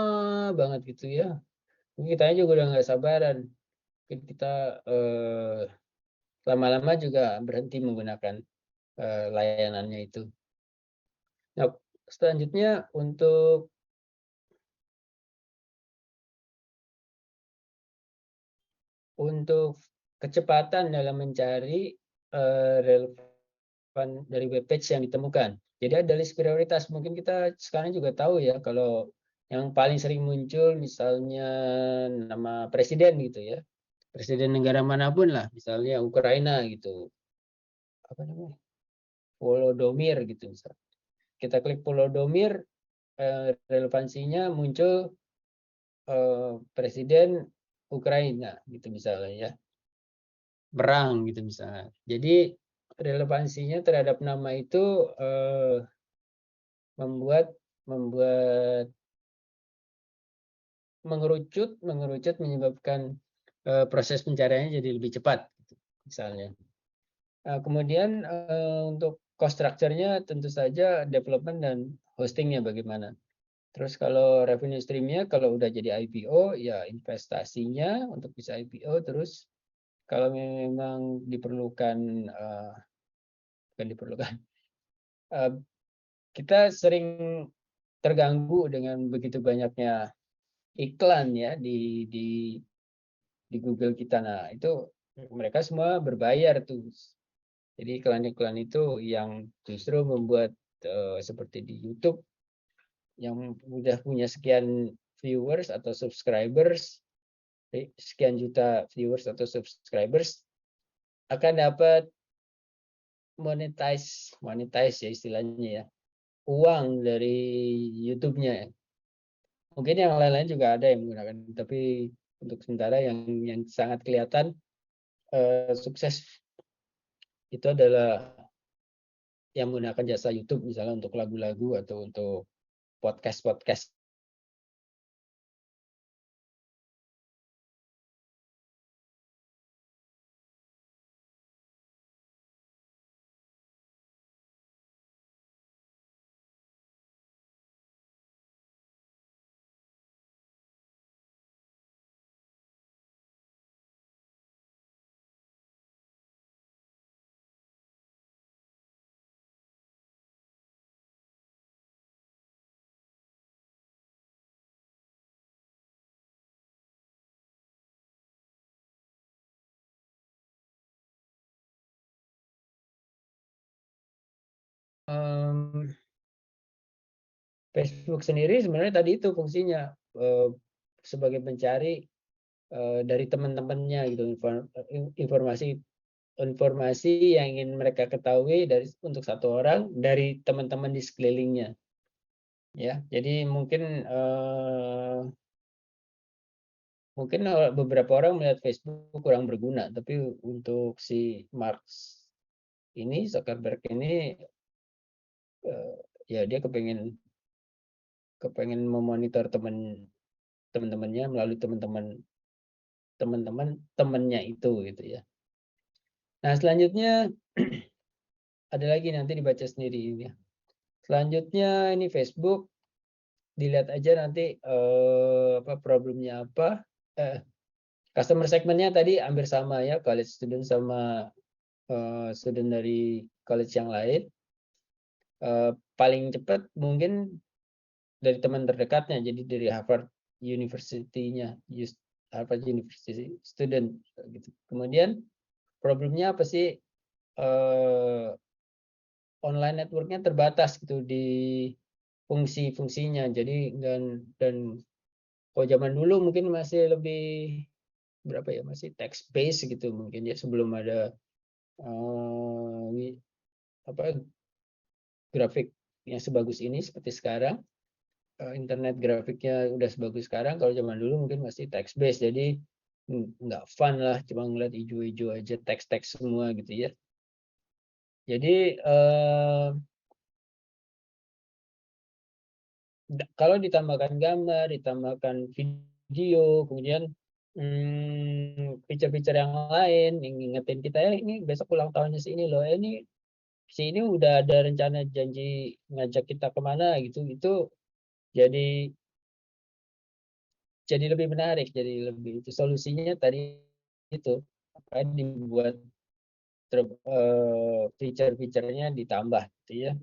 banget gitu ya, mungkin kita juga udah nggak sabaran, mungkin kita lama-lama juga berhenti menggunakan layanannya itu. Nah, selanjutnya untuk kecepatan dalam mencari relevan dari web page yang ditemukan. Jadi ada list prioritas. Mungkin kita sekarang juga tahu ya, kalau yang paling sering muncul misalnya nama presiden gitu ya. Presiden negara manapun lah, misalnya Ukraina gitu. Apa namanya? Volodymyr gitu misalnya. Kita klik Volodymyr, relevansinya muncul presiden Ukraina gitu misalnya ya. Perang gitu misalnya. Jadi relevansinya terhadap nama itu membuat mengerucut menyebabkan proses pencariannya jadi lebih cepat gitu, misalnya. Kemudian untuk cost structure-nya tentu saja development dan hostingnya bagaimana. Terus kalau revenue stream-nya, kalau udah jadi IPO ya investasinya untuk bisa IPO. Terus kalau memang diperlukan bukan diperlukan, kita sering terganggu dengan begitu banyaknya iklan ya di Google kita. Nah, itu mereka semua berbayar tuh. Jadi iklan-iklan itu yang justru membuat seperti di YouTube yang udah punya sekian viewers atau subscribers, sekian juta viewers atau subscribers, akan dapat monetize ya istilahnya ya, uang dari YouTube-nya. Mungkin yang lain-lain juga ada yang menggunakan, tapi untuk sementara yang sangat kelihatan sukses itu adalah yang menggunakan jasa YouTube misalnya untuk lagu-lagu atau untuk podcast-podcast. Facebook sendiri sebenarnya tadi itu fungsinya sebagai pencari dari teman-temannya gitu, informasi yang ingin mereka ketahui untuk satu orang dari teman-teman di sekelilingnya, ya. Jadi mungkin beberapa orang melihat Facebook kurang berguna, tapi untuk si Mark Zuckerberg ini ya dia kepengen memonitor teman-temannya melalui temannya itu gitu ya. Nah, selanjutnya ada lagi nanti dibaca sendiri ya. Selanjutnya ini Facebook, dilihat aja nanti problemnya apa. Customer segmentnya tadi hampir sama ya, college student sama student dari college yang lain. Paling cepat mungkin dari teman terdekatnya, jadi dari Harvard University-nya, Harvard University student gitu. Kemudian problemnya apa sih? Online networknya terbatas gitu di fungsi-fungsinya. Jadi dan kalau zaman dulu mungkin masih lebih berapa ya, masih text based gitu mungkin ya, sebelum ada grafik yang sebagus ini seperti sekarang. Internet grafiknya udah sebagus sekarang. Kalau zaman dulu mungkin masih text based, jadi nggak fun lah, cuma ngeliat hijau-hijau aja, teks-teks semua gitu ya. Jadi kalau ditambahkan gambar, ditambahkan video, kemudian fitur-fitur yang lain yang ngingetin kita ya, ini besok ulang tahunnya si ini loh, ini si ini udah ada rencana janji ngajak kita kemana gitu, itu jadi lebih menarik, jadi lebih, itu solusinya tadi itu apa dibuat fitur-fiturnya ditambah gitu ya.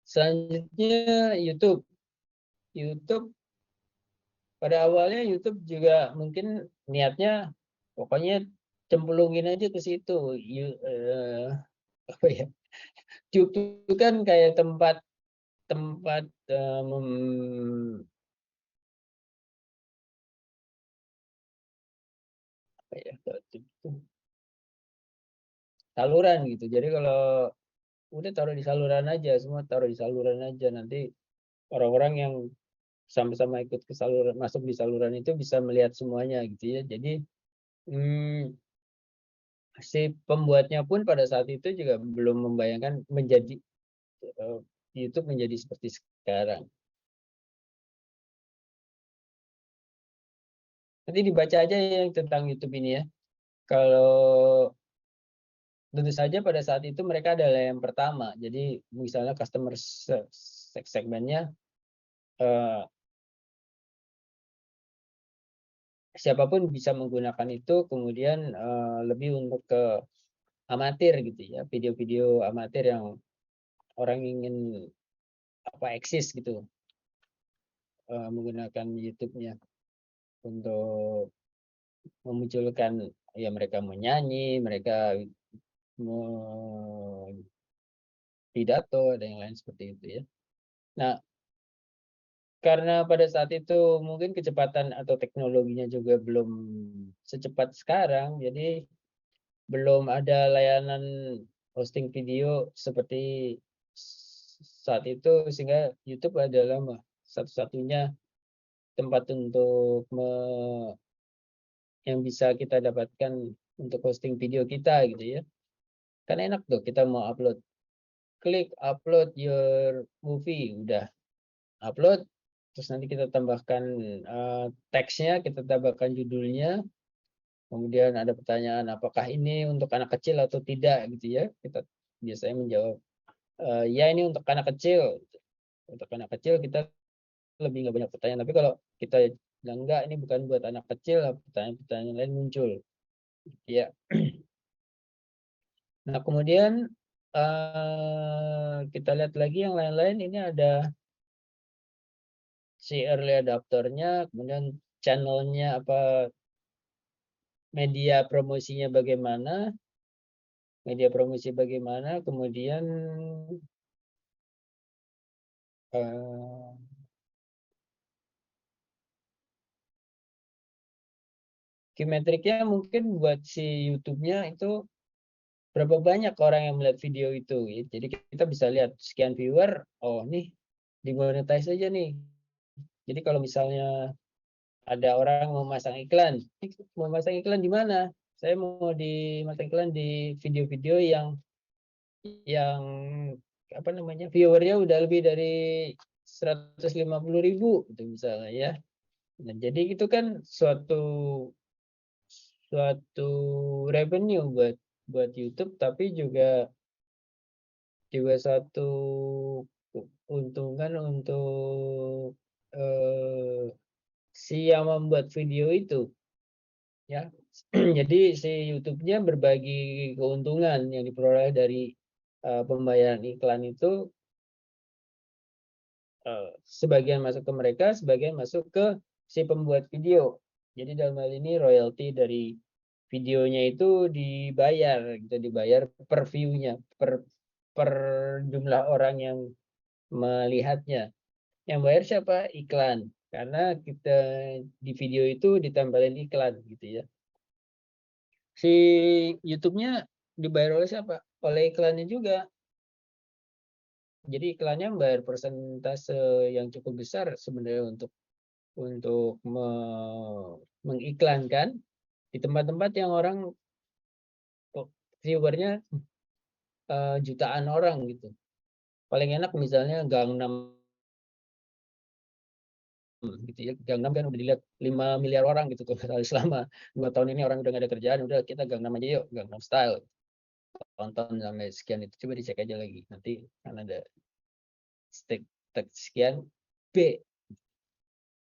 Selanjutnya YouTube. Pada awalnya YouTube juga mungkin niatnya pokoknya cemplungin aja ke situ. Apa ya? YouTube itu kan kayak tempat tempat apa ya? Saluran gitu. Jadi kalau udah taruh di saluran aja, semua taruh di saluran aja, nanti orang-orang yang sama-sama ikut ke saluran, masuk di saluran itu bisa melihat semuanya gitu ya. Jadi si pembuatnya pun pada saat itu juga belum membayangkan YouTube menjadi seperti sekarang. Nanti dibaca aja yang tentang YouTube ini ya. Kalau tentu saja pada saat itu mereka adalah yang pertama. Jadi misalnya customer segmentnya siapapun bisa menggunakan itu, kemudian lebih untuk ke amatir gitu ya, video-video amatir yang orang ingin eksis gitu, menggunakan YouTube-nya untuk memunculkan ya, mereka menyanyi, mereka mau pidato dan yang lain seperti itu ya. Nah, karena pada saat itu mungkin kecepatan atau teknologinya juga belum secepat sekarang, jadi belum ada layanan hosting video seperti saat itu, sehingga YouTube adalah satu-satunya tempat untuk yang bisa kita dapatkan untuk hosting video kita gitu ya. Kan enak tuh kita mau upload, klik upload your movie, udah upload, terus nanti kita tambahkan teksnya, kita tambahkan judulnya, kemudian ada pertanyaan apakah ini untuk anak kecil atau tidak gitu ya. Kita biasanya menjawab ya ini untuk anak kecil. Untuk anak kecil kita lebih nggak banyak pertanyaan, tapi kalau kita bilang enggak ini bukan buat anak kecil, pertanyaan-pertanyaan lain muncul ya. Nah kemudian kita lihat lagi yang lain-lain, ini ada si early adopternya, kemudian channelnya apa, media promosinya bagaimana, kemudian key metriknya mungkin buat si YouTube-nya itu berapa banyak orang yang melihat video itu ya. Jadi kita bisa lihat sekian viewer, oh nih dimonetize aja nih. Jadi kalau misalnya ada orang mau masang iklan di mana? Saya mau dimasang iklan di video-video yang apa namanya, viewernya udah lebih dari 150.000 gitu misalnya ya. Nah, jadi itu kan suatu revenue buat YouTube, tapi juga satu keuntungan untuk si yang membuat video itu ya. Jadi si YouTube-nya berbagi keuntungan yang diperoleh dari pembayaran iklan itu, sebagian masuk ke mereka, sebagian masuk ke si pembuat video. Jadi dalam hal ini royalti dari videonya itu dibayar, gitu, dibayar per view-nya, per jumlah orang yang melihatnya. Yang bayar siapa? Iklan. Karena kita di video itu ditempelin iklan gitu ya. Si YouTube-nya dibayar oleh siapa? Oleh iklannya juga. Jadi iklannya membayar persentase yang cukup besar sebenarnya untuk mengiklankan di tempat-tempat yang orang viewernya jutaan orang gitu. Paling enak misalnya Gangnam gitu ya. Gangnam kan udah dilihat 5 miliar orang gitu tuh. Selama 2 tahun ini orang udah gak ada kerjaan, udah kita Gangnam aja yuk, Gangnam Style. Tonton sampai sekian itu, coba dicek aja lagi. Nanti kan ada sekian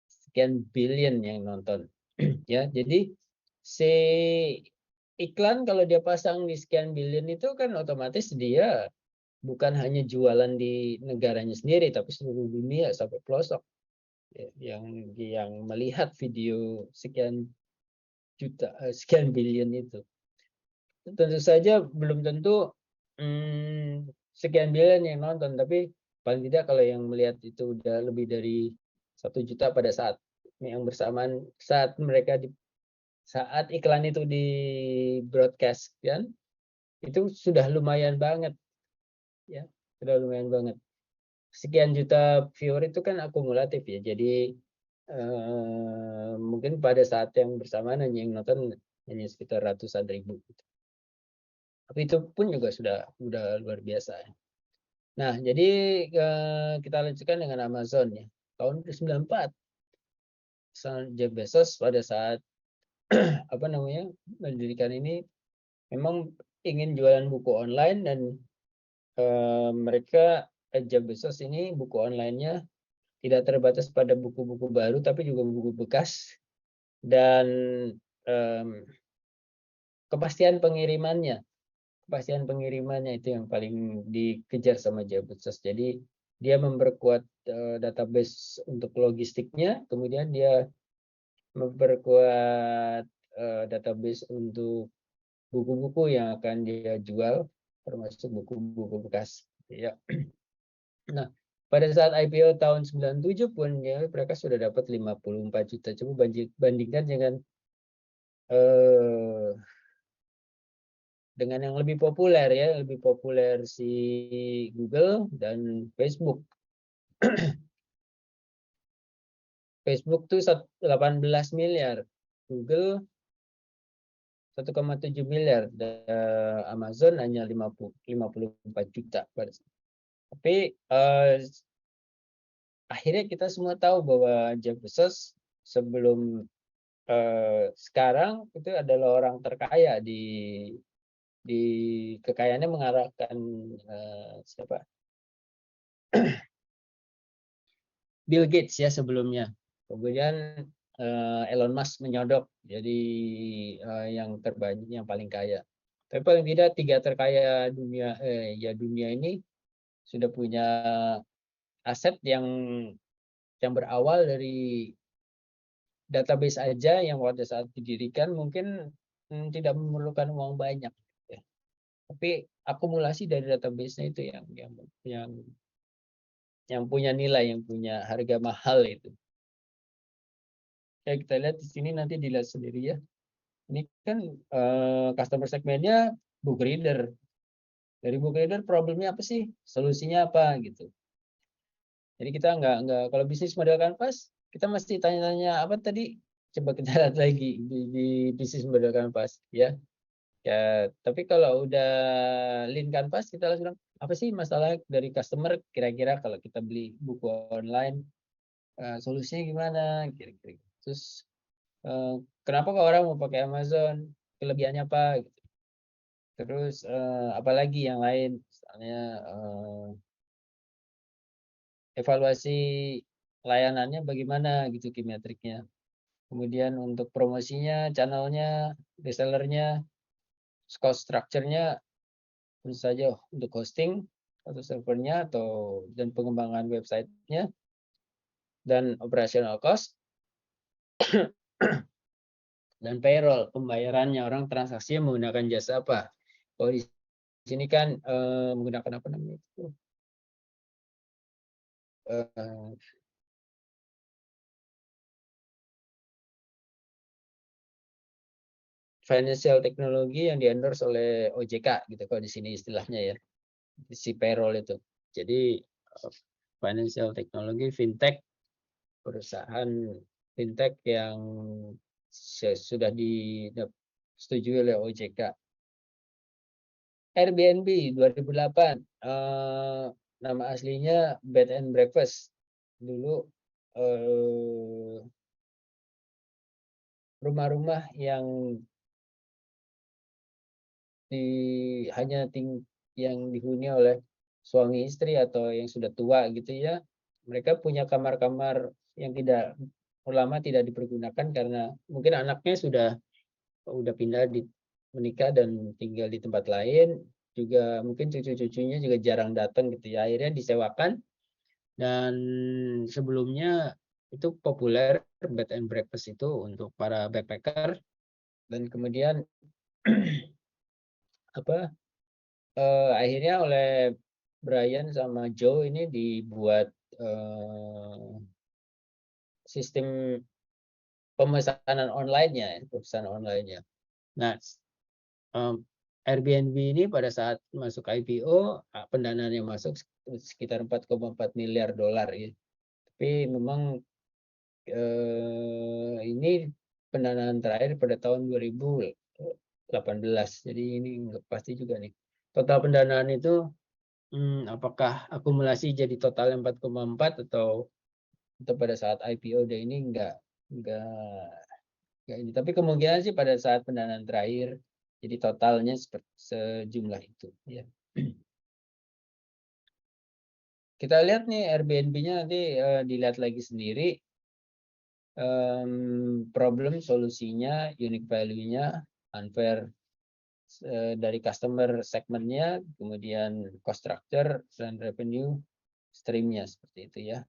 sekian billion yang nonton. Ya, jadi si iklan kalau dia pasang di sekian billion itu kan otomatis dia bukan hanya jualan di negaranya sendiri, tapi seluruh dunia sampai pelosok ya, yang melihat video sekian juta, sekian billion itu. Tentu saja belum tentu sekian billion yang nonton, tapi paling tidak kalau yang melihat itu udah lebih dari 1 juta pada saat yang bersamaan, saat iklan itu di broadcast kan, itu sudah lumayan banget ya, sudah lumayan banget. Sekian juta viewer itu kan akumulatif ya, jadi mungkin pada saat yang bersamaan hanya yang nonton hanya sekitar ratusan ribu gitu. Tapi itu pun juga sudah luar biasa ya. Nah, jadi kita lanjutkan dengan Amazon ya. Tahun 94 Jeff Bezos pada saat apa namanya, mendirikan ini memang ingin jualan buku online, dan mereka Jeff Bezos ini buku online-nya tidak terbatas pada buku-buku baru, tapi juga buku bekas, dan kepastian pengirimannya itu yang paling dikejar sama Jeff Bezos. Jadi dia memperkuat database untuk logistiknya, kemudian dia memperkuat database untuk buku-buku yang akan dia jual, termasuk buku-buku bekas ya. Nah, Pada saat IPO tahun 97 pun ya mereka sudah dapat 54 juta. Coba bandingkan eh, dengan yang lebih populer ya, lebih populer si Google dan Facebook. Facebook tuh 18 miliar, Google 1,7 miliar, dan Amazon hanya 54 juta. Tapi akhirnya kita semua tahu bahwa Jeff Bezos sebelum sekarang itu adalah orang terkaya di kekayaannya mengarahkan siapa? Bill Gates ya sebelumnya. Kemudian Elon Musk menyodok jadi yang terbanyak, yang paling kaya. Tapi paling tidak 3 terkaya dunia dunia ini sudah punya aset yang berawal dari database aja yang pada saat didirikan mungkin tidak memerlukan uang banyak. Ya. Tapi akumulasi dari database-nya itu yang punya nilai, yang punya harga mahal itu. Ya, kita lihat di sini nanti dilihat sendiri ya. Ini kan customer segmennya book reader. Dari book reader problemnya apa sih? Solusinya apa gitu. Jadi kita nggak kalau bisnis model kanvas kita mesti tanya-tanya apa tadi? Coba kita lihat lagi di bisnis model kanvas ya. Ya, tapi kalau udah lean canvas kita langsung bilang, apa sih masalah dari customer kira-kira kalau kita beli buku online solusinya gimana kira-kira. Terus kenapa kok orang mau pakai Amazon? Kelebihannya apa gitu. Terus apalagi yang lain misalnya evaluasi layanannya bagaimana gitu kimetriknya. Kemudian untuk promosinya, channelnya, resellernya, cost structure-nya tentu saja untuk hosting atau servernya dan pengembangan websitenya dan operational cost dan payroll pembayarannya orang transaksinya menggunakan jasa apa. Kalau di sini kan menggunakan apa namanya itu financial technology yang di-endorse oleh OJK gitu kalau di sini istilahnya ya. Si payroll itu. Jadi financial technology fintech perusahaan fintech yang sudah disetujui oleh OJK. Airbnb 2008 nama aslinya Bed and Breakfast. Dulu rumah-rumah yang yang dihuni oleh suami istri atau yang sudah tua gitu ya. Mereka punya kamar-kamar yang lama tidak dipergunakan karena mungkin anaknya sudah pindah menikah dan tinggal di tempat lain, juga mungkin cucu-cucunya juga jarang datang gitu ya. Akhirnya disewakan dan sebelumnya itu populer bed and breakfast itu untuk para backpacker dan kemudian apa akhirnya oleh Brian sama Joe ini dibuat sistem pemesanan online-nya, pemesanan online-nya. Nah, Airbnb ini pada saat masuk IPO pendanaan yang masuk sekitar 4,4 miliar dolar ya. Tapi memang ini pendanaan terakhir pada tahun 2018. Jadi ini nggak pasti juga nih. Total pendanaan itu apakah akumulasi jadi total 4,4 atau pada saat IPO deh ini enggak ini. Tapi kemungkinan sih pada saat pendanaan terakhir jadi totalnya sejumlah itu ya. Kita lihat nih Airbnb-nya nanti dilihat lagi sendiri problem solusinya, unique value-nya, unfair dari customer segmentnya, kemudian cost structure dan revenue stream-nya seperti itu ya.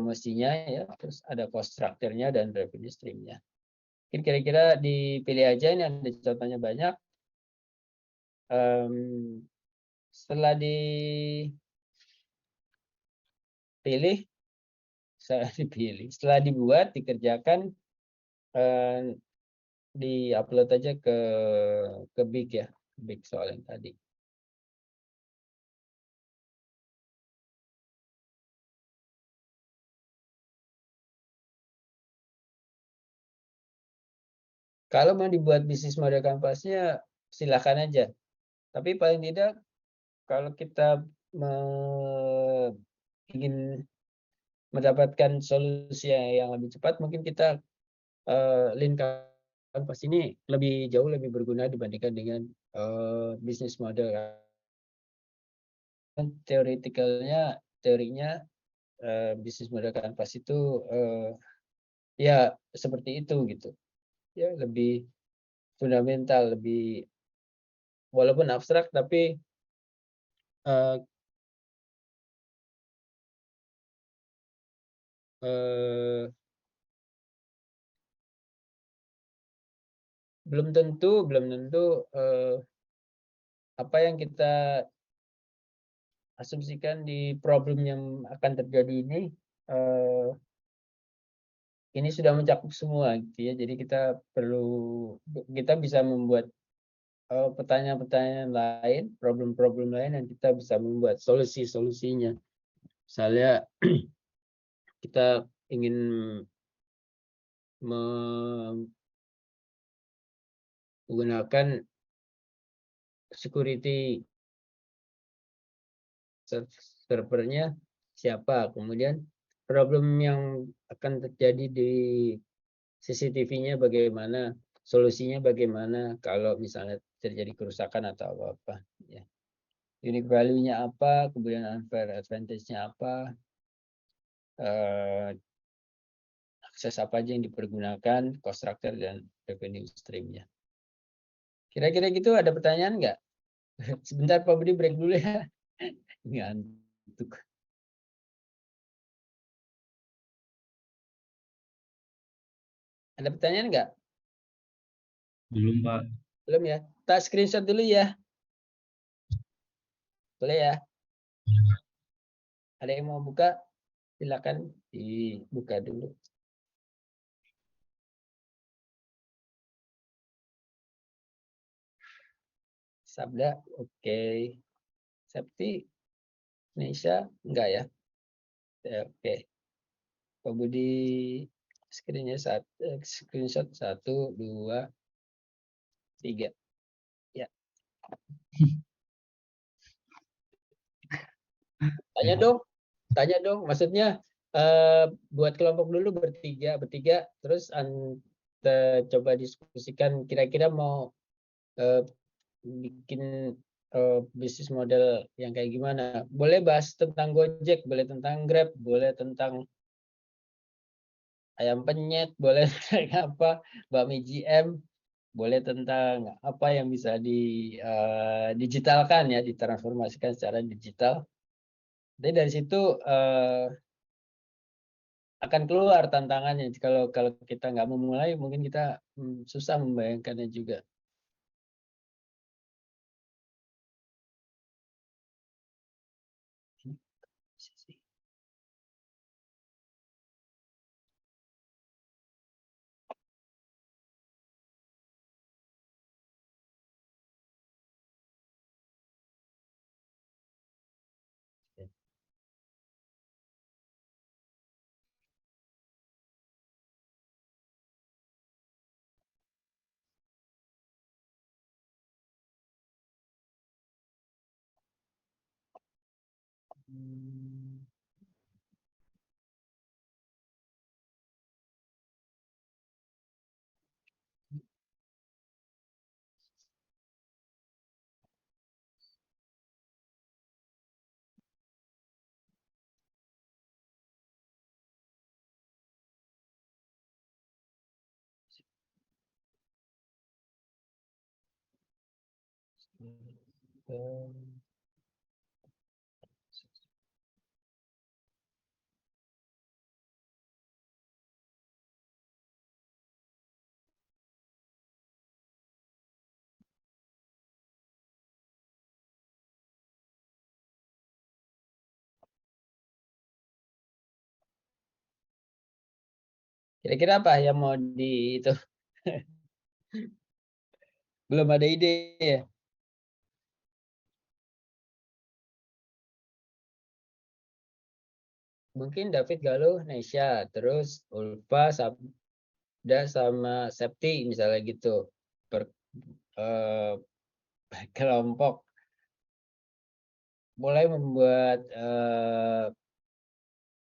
promosinya ya, terus ada cost structure-nya dan revenue stream-nya. Mungkin kira-kira dipilih aja, ini ada contohnya banyak. Setelah dipilih, setelah dibuat, dikerjakan, di-upload aja ke Big ya, Big soal yang tadi. Kalau mau dibuat bisnis model kanvasnya, silakan aja. Tapi paling tidak, kalau kita ingin mendapatkan solusi yang lebih cepat, mungkin kita Lean Canvas ini jauh lebih berguna dibandingkan dengan bisnis model. Teorinya bisnis model Canvas itu ya seperti itu gitu. Ya lebih fundamental, lebih walaupun abstrak tapi uh, belum tentu apa yang kita asumsikan di problem yang akan terjadi ini sudah mencakup semua gitu ya. Jadi kita bisa membuat pertanyaan-pertanyaan lain, problem-problem lain, dan kita bisa membuat solusi-solusinya. Misalnya kita ingin menggunakan security servernya siapa, kemudian problem yang akan terjadi di CCTV-nya bagaimana, solusinya bagaimana kalau misalnya terjadi kerusakan atau apa, ya. Unique value-nya apa, kemudian unfair advantage-nya apa, akses apa aja yang dipergunakan, cost structure dan revenue stream-nya. Kira-kira gitu, ada pertanyaan nggak? Sebentar Pak Budi, break dulu ya. Ngantuk. Ada pertanyaan nggak? Belum, Pak. Belum ya? Kita screenshot dulu ya. Boleh ya? Ada yang mau buka? Silakan dibuka dulu. Sabda, oke. Septi, Indonesia, enggak ya? Oke. Pak Budi, screenshot 1, 2, 3. Ya. Tanya dong. Maksudnya buat kelompok dulu bertiga, terus coba diskusikan kira-kira mau bikin bisnis model yang kayak gimana. Boleh bahas tentang Gojek, boleh tentang Grab, boleh tentang ayam penyet, boleh tentang apa, bakmi GM, boleh tentang apa yang bisa digitalkan ya, ditransformasikan secara digital. Jadi dari situ akan keluar tantangannya. Kalau kita nggak memulai, mungkin kita susah membayangkannya juga. Kira-kira apa yang mau itu? Belum ada ide ya? Mungkin David, Galuh, Nesya, terus Ulfa, Sabda sama Septi misalnya gitu. Eh, kelompok mulai membuat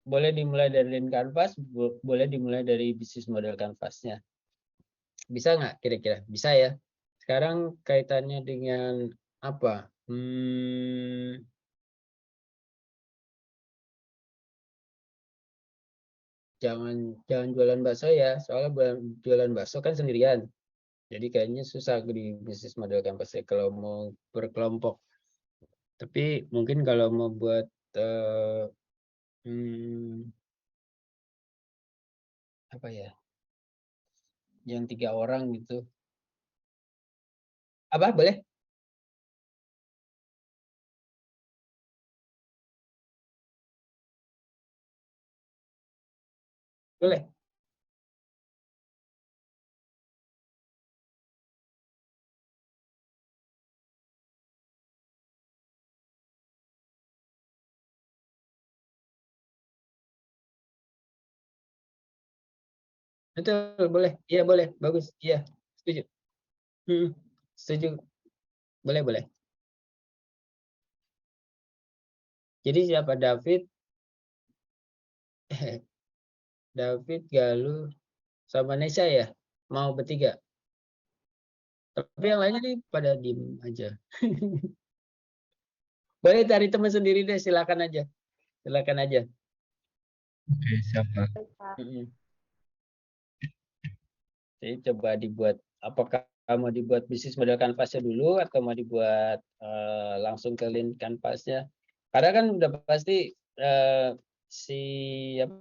boleh dimulai dari Lean Canvas, boleh dimulai dari bisnis model Canvasnya. Bisa nggak kira-kira? Bisa ya. Sekarang kaitannya dengan apa? Jangan jualan bakso ya, soalnya jualan bakso kan sendirian. Jadi kayaknya susah di bisnis model Canvas ya kalau mau berkelompok. Tapi mungkin kalau mau buat apa ya? Yang 3 orang gitu. Apa boleh? Boleh. Betul, boleh. Iya, boleh. Bagus. Iya, setuju. Setuju. Boleh, boleh. Jadi siapa David, David, Galuh, sama Nesya ya? Mau bertiga. Tapi yang lainnya nih pada diem aja. Boleh cari teman sendiri deh, silakan aja. Silakan aja. Oke, siap, Pak. Jadi coba dibuat, apakah mau dibuat bisnis model kanvasnya dulu atau mau dibuat langsung ke Lean Canvasnya? Karena kan udah pasti si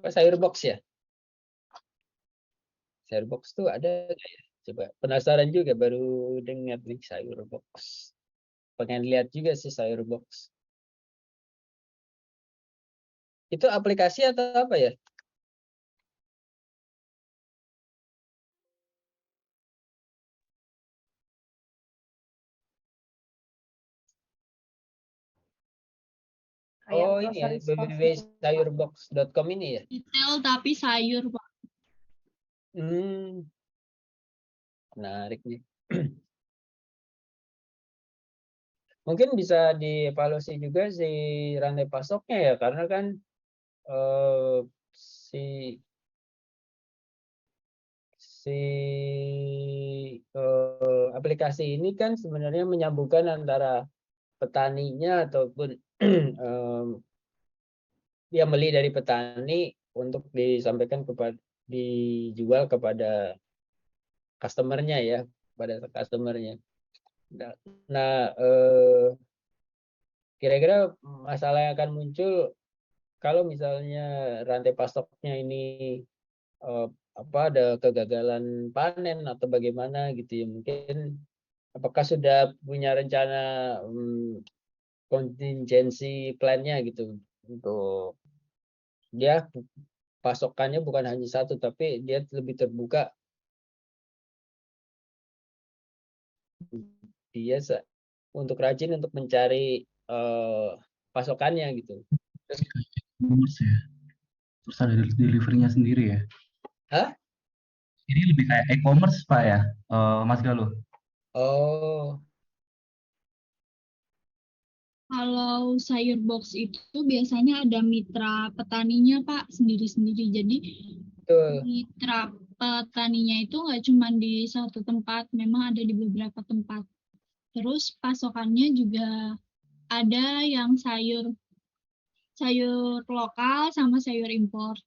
sayur box ya. Sayur box tuh ada nggak ya? Coba penasaran juga baru dengar nih sayur box. Pengen lihat juga sih sayur box. Itu aplikasi atau apa ya? Kayak Oh ini ya, grocery store gitu, Pak. www.sayurbox.com ini ya. Detail tapi sayur, Pak. Menarik nih. Mungkin bisa dievaluasi juga si rantai pasoknya ya, karena kan si aplikasi ini kan sebenarnya menyambungkan antara petaninya ataupun dia beli dari petani untuk disampaikan kepada dijual kepada customernya ya, pada customernya. Nah, kira-kira masalah yang akan muncul kalau misalnya rantai pasoknya ini ada kegagalan panen atau bagaimana gitu ya, mungkin apakah sudah punya rencana kontingensi plan-nya gitu untuk dia pasokannya bukan hanya satu tapi dia lebih terbuka, dia untuk rajin untuk mencari pasokannya gitu. E-commerce ya. Terus ada delivery-nya sendiri ya. Hah? Ini lebih kayak e-commerce, Pak ya, Mas Galuh. Oh, Kalau sayur box itu biasanya ada mitra petaninya, Pak, sendiri-sendiri. Jadi betul. mitra petaninya itu nggak cuma di satu tempat, memang ada di beberapa tempat. Terus pasokannya juga ada yang sayur lokal sama sayur impor.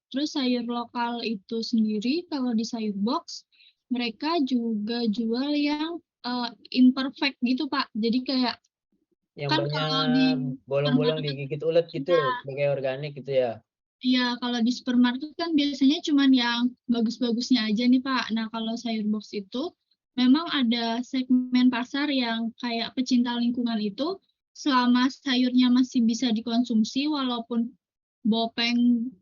Terus sayur lokal itu sendiri kalau di sayur box mereka juga jual yang imperfect gitu, Pak. Jadi kayak Yang kan banyak kalau di bolong-bolong supermarket, digigit ulet gitu, sebagai organik gitu ya. ya kalau di supermarket kan biasanya cuman yang bagus-bagusnya aja nih, Pak. Nah, kalau sayur box itu memang ada segmen pasar yang kayak pecinta lingkungan itu selama sayurnya masih bisa dikonsumsi walaupun bopeng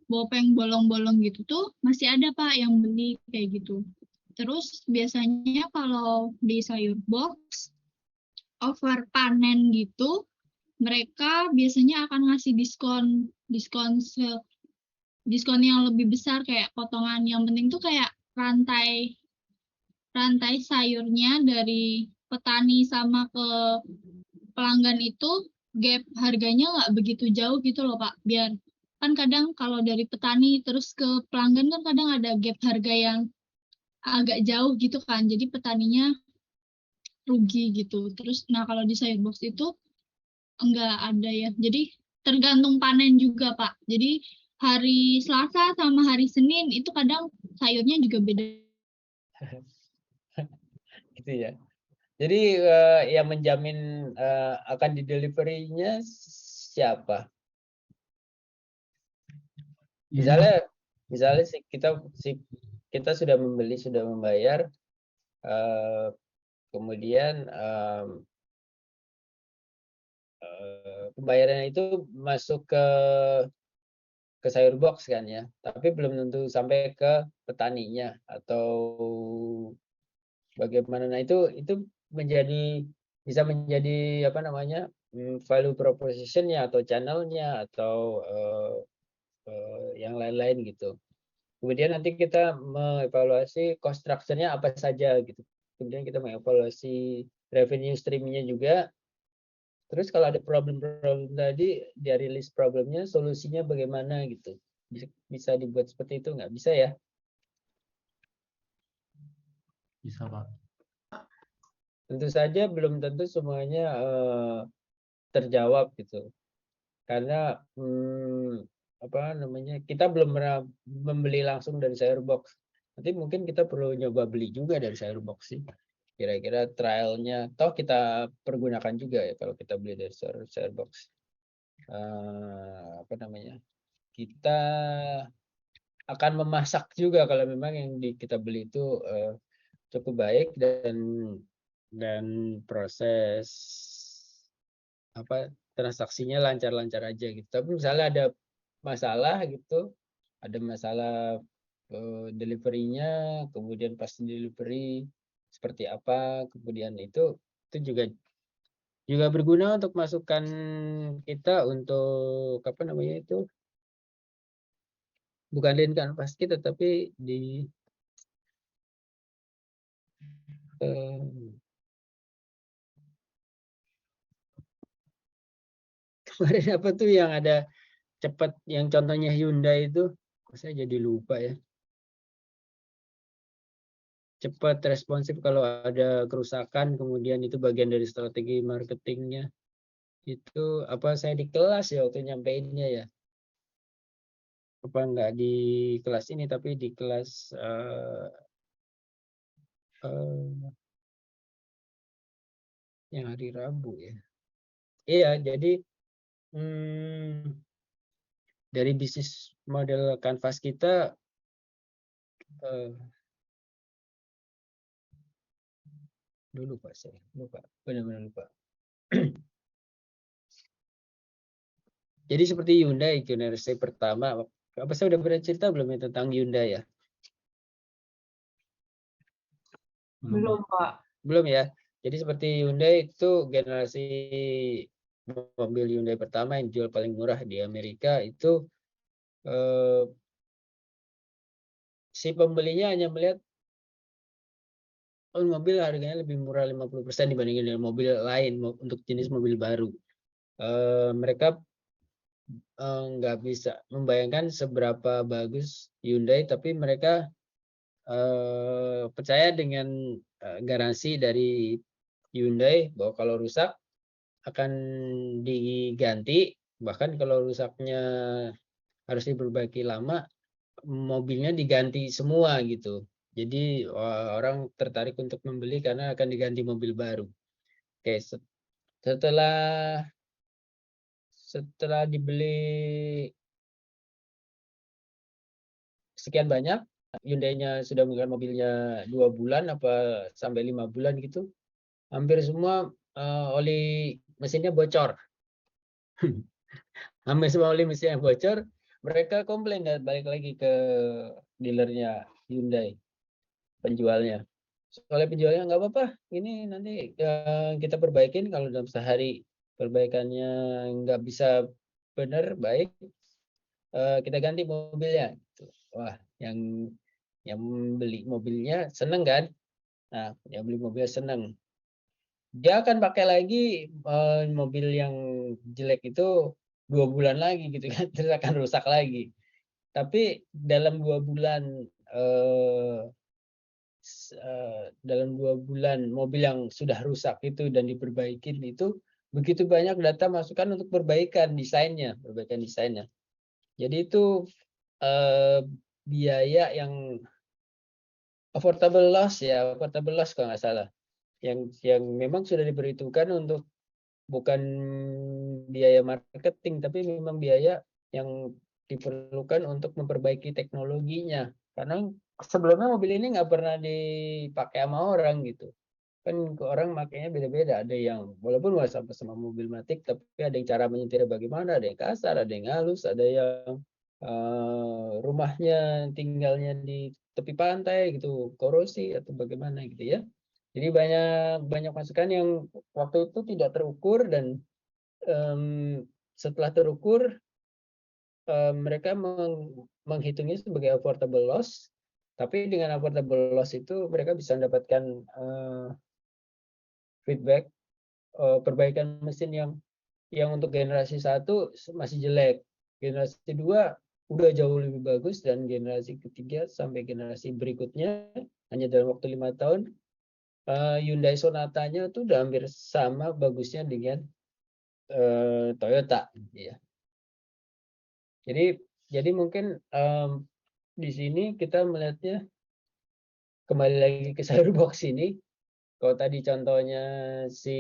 bolong-bolong gitu tuh masih ada Pak yang beli kayak gitu. Terus biasanya kalau di sayur box over panen gitu, mereka biasanya akan ngasih diskon diskon yang lebih besar kayak potongan. Yang penting tuh kayak rantai sayurnya dari petani sama ke pelanggan itu gap harganya nggak begitu jauh gitu loh Pak. Biar kan kadang kalau dari petani terus ke pelanggan kan kadang ada gap harga yang agak jauh gitu kan. Jadi petaninya rugi gitu. Terus nah kalau di sayur box itu enggak ada ya. Jadi tergantung panen juga Pak. Jadi hari Selasa sama hari Senin itu kadang sayurnya juga beda. Gitu ya. Jadi yang menjamin akan di-delivery-nya siapa? Iya, Misalnya kita sudah membeli, sudah membayar, kemudian pembayarannya itu masuk ke sayur box kan ya, tapi belum tentu sampai ke petaninya atau bagaimana. Nah itu bisa menjadi apa namanya, value proposition-nya atau channel-nya atau yang lain-lain gitu. Kemudian nanti kita mengevaluasi cost structure-nya apa saja gitu. Kemudian kita mengevaluasi revenue stream-nya juga. Terus kalau ada problem-problem tadi, dia rilis problemnya, solusinya bagaimana gitu. Bisa dibuat seperti itu nggak? Bisa ya? bisa Pak. Tentu saja belum tentu semuanya terjawab gitu. Karena apa namanya, kita belum pernah membeli langsung dari sayur box. Nanti mungkin kita perlu nyoba beli juga dari sayur box sih. Kira-kira trialnya, toh kita pergunakan juga ya kalau kita beli dari sayur box. Apa namanya? Kita akan memasak juga kalau memang yang kita beli itu cukup baik dan proses apa transaksinya lancar-lancar aja gitu. Tapi misalnya ada masalah gitu, ada masalah delivery-nya, kemudian pas delivery seperti apa, kemudian itu juga berguna untuk masukan kita untuk apa namanya itu, bukan di kanvas kita tapi di kemarin apa tuh yang ada cepat, yang contohnya Hyundai itu, kok saya jadi lupa ya. Cepat responsif kalau ada kerusakan, kemudian itu bagian dari strategi marketingnya. Itu apa, saya di kelas ya waktu nyampeinnya ya. Apa enggak di kelas ini tapi di kelas yang hari Rabu ya. Iya, jadi dari bisnis model kanvas kita dulu Pak, saya lupa, benar-benar lupa. Jadi seperti Hyundai generasi pertama, apa saya udah pernah cerita belum ya tentang Hyundai ya? Belum, Pak. Belum ya. Jadi seperti Hyundai itu generasi mobil Hyundai pertama yang jual paling murah di Amerika itu si pembelinya hanya melihat mobil harganya lebih murah 50% dibandingin dengan mobil lain untuk jenis mobil baru. Mereka nggak bisa membayangkan seberapa bagus Hyundai, tapi mereka percaya dengan garansi dari Hyundai bahwa kalau rusak akan diganti, bahkan kalau rusaknya harus diperbaiki lama, mobilnya diganti semua gitu. Jadi orang tertarik untuk membeli karena akan diganti mobil baru. Oke, setelah dibeli sekian banyak, Hyundai-nya sudah menggunakan mobilnya 2 bulan apa sampai 5 bulan gitu, hampir semua oli mesinnya bocor. Hampir semua oli mesinnya bocor, mereka komplain dan balik lagi ke dealernya Hyundai, penjualnya. Soalnya penjualnya nggak apa-apa, ini nanti kita perbaikin kalau dalam sehari perbaikannya nggak bisa benar baik, kita ganti mobilnya. Gitu. Wah, yang beli mobilnya seneng kan? Nah, yang beli mobil seneng. Dia akan pakai lagi mobil yang jelek itu 2 bulan lagi gitu kan, terus akan rusak lagi. Tapi dalam 2 bulan dalam 2 bulan mobil yang sudah rusak itu dan diperbaikin itu begitu banyak data masukan untuk perbaikan desainnya. Jadi itu biaya yang affordable loss kalau nggak salah. Yang memang sudah diperhitungkan untuk bukan biaya marketing, tapi memang biaya yang diperlukan untuk memperbaiki teknologinya. Karena sebelumnya mobil ini nggak pernah dipakai sama orang gitu. Kan orang makainya beda-beda. Ada yang walaupun nggak sampai sama mobil matic, tapi ada yang cara menyetirnya bagaimana, ada yang kasar, ada yang halus, ada yang rumahnya tinggalnya di tepi pantai gitu, korosi atau bagaimana gitu ya. Jadi banyak masukan yang waktu itu tidak terukur dan setelah terukur mereka menghitungnya sebagai affordable loss. Tapi dengan affordable loss itu mereka bisa mendapatkan feedback perbaikan mesin yang untuk generasi 1 masih jelek, generasi 2 udah jauh lebih bagus, dan generasi ketiga sampai generasi berikutnya hanya dalam waktu 5 tahun Hyundai Sonata-nya tuh udah hampir sama bagusnya dengan Toyota ya. Jadi mungkin di sini kita melihatnya kembali lagi ke Cyberbox ini. Kalau tadi contohnya si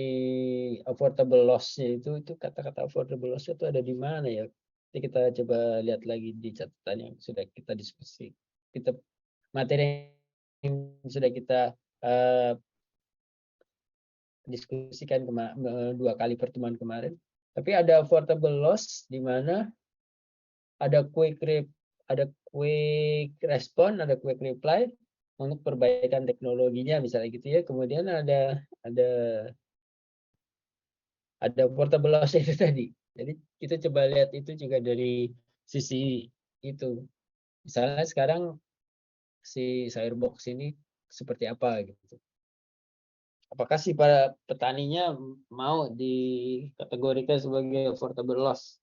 affordable loss-nya itu kata-kata affordable loss itu ada di mana ya? Nanti kita coba lihat lagi di catatan yang sudah kita diskusi. Materi yang sudah kita diskusikan 2 kali pertemuan kemarin. Tapi ada affordable loss di mana ada quick respon, ada quick reply untuk perbaikan teknologinya misalnya gitu ya. Kemudian ada portable loss itu tadi. Jadi kita coba lihat itu juga dari sisi itu. Misalnya sekarang si Cyberbox ini seperti apa gitu. Apakah si para petaninya mau dikategorikan sebagai affordable loss,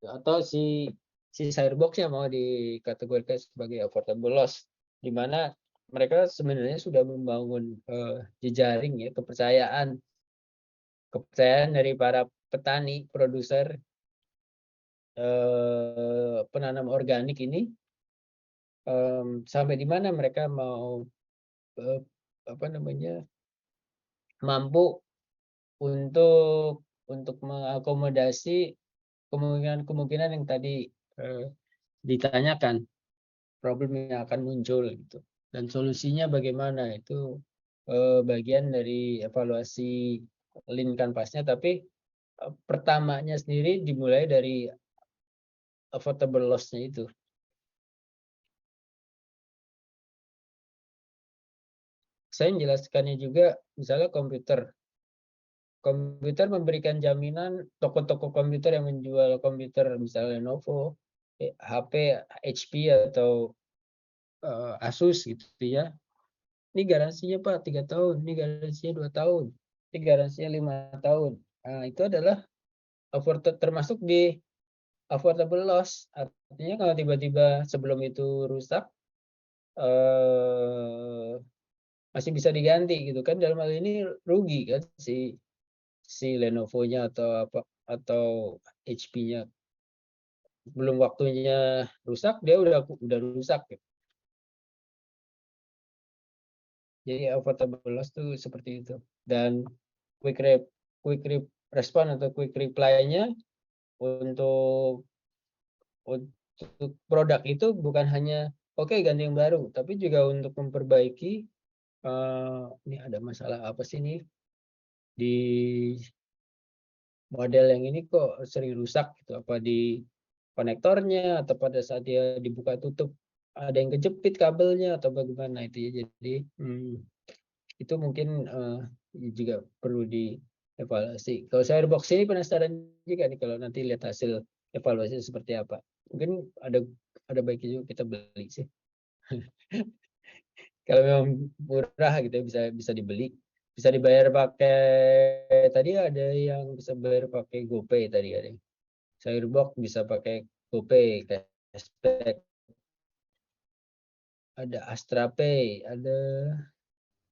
atau si Cyberbox-nya mau dikategorikan sebagai affordable loss, di mana mereka sebenarnya sudah membangun jejaring ya, kepercayaan dari para petani produser penanam organik ini, sampai di mana mereka mau mampu untuk mengakomodasi kemungkinan yang tadi ditanyakan, problem yang akan muncul gitu, dan solusinya bagaimana. Itu bagian dari evaluasi Lean Canvas-nya, tapi pertamanya sendiri dimulai dari affordable loss-nya itu. Saya menjelaskannya juga, misalnya komputer memberikan jaminan, toko-toko komputer yang menjual komputer misalnya Lenovo, HP, HP atau Asus gitu ya. Ini garansinya Pak 3 tahun, ini garansinya 2 tahun, ini garansinya 5 tahun. Nah, itu adalah termasuk di affordable loss. Artinya kalau tiba-tiba sebelum itu rusak, masih bisa diganti gitu kan. Dalam hal ini rugi kan si Lenovo-nya atau HP-nya. Belum waktunya rusak, dia udah rusak gitu. Jadi affordable loss itu seperti itu. Dan quick respon atau quick reply-nya untuk produk itu bukan hanya oke ganti yang baru, tapi juga untuk memperbaiki ini ada masalah apa sih nih di model yang ini kok sering rusak gitu, apa di konektornya atau pada saat dia dibuka tutup ada yang kejepit kabelnya atau bagaimana itu ya. Jadi itu mungkin juga perlu dievaluasi. Kalau saya box ini penasaran juga nih kalau nanti lihat hasil evaluasi seperti apa. Mungkin ada baiknya juga kita beli sih. Kalau memang murah gitu bisa dibeli, bisa dibayar pakai tadi ada yang bisa bayar pakai GoPay tadi ada. Sayurbox bisa pakai GoPay, cashback. Ada Astra Pay, ada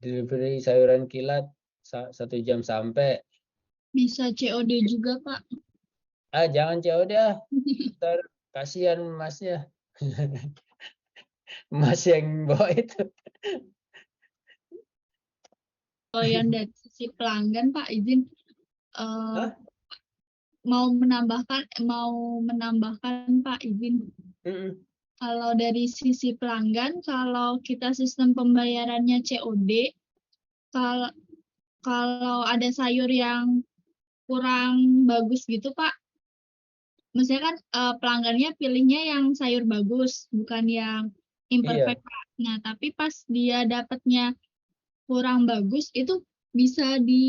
delivery sayuran kilat 1 jam sampai. Bisa COD juga, Pak. Jangan COD ntar kasihan masnya. Mas yang bawa itu. Kalau yang dari sisi pelanggan, Pak, izin Hah? mau menambahkan Pak, izin. Kalau dari sisi pelanggan, kalau kita sistem pembayarannya COD, kalau ada sayur yang kurang bagus gitu, Pak, maksudnya kan pelanggannya pilihnya yang sayur bagus, bukan yang imperfect, Pak. Nah, tapi pas dia dapatnya kurang bagus, itu bisa di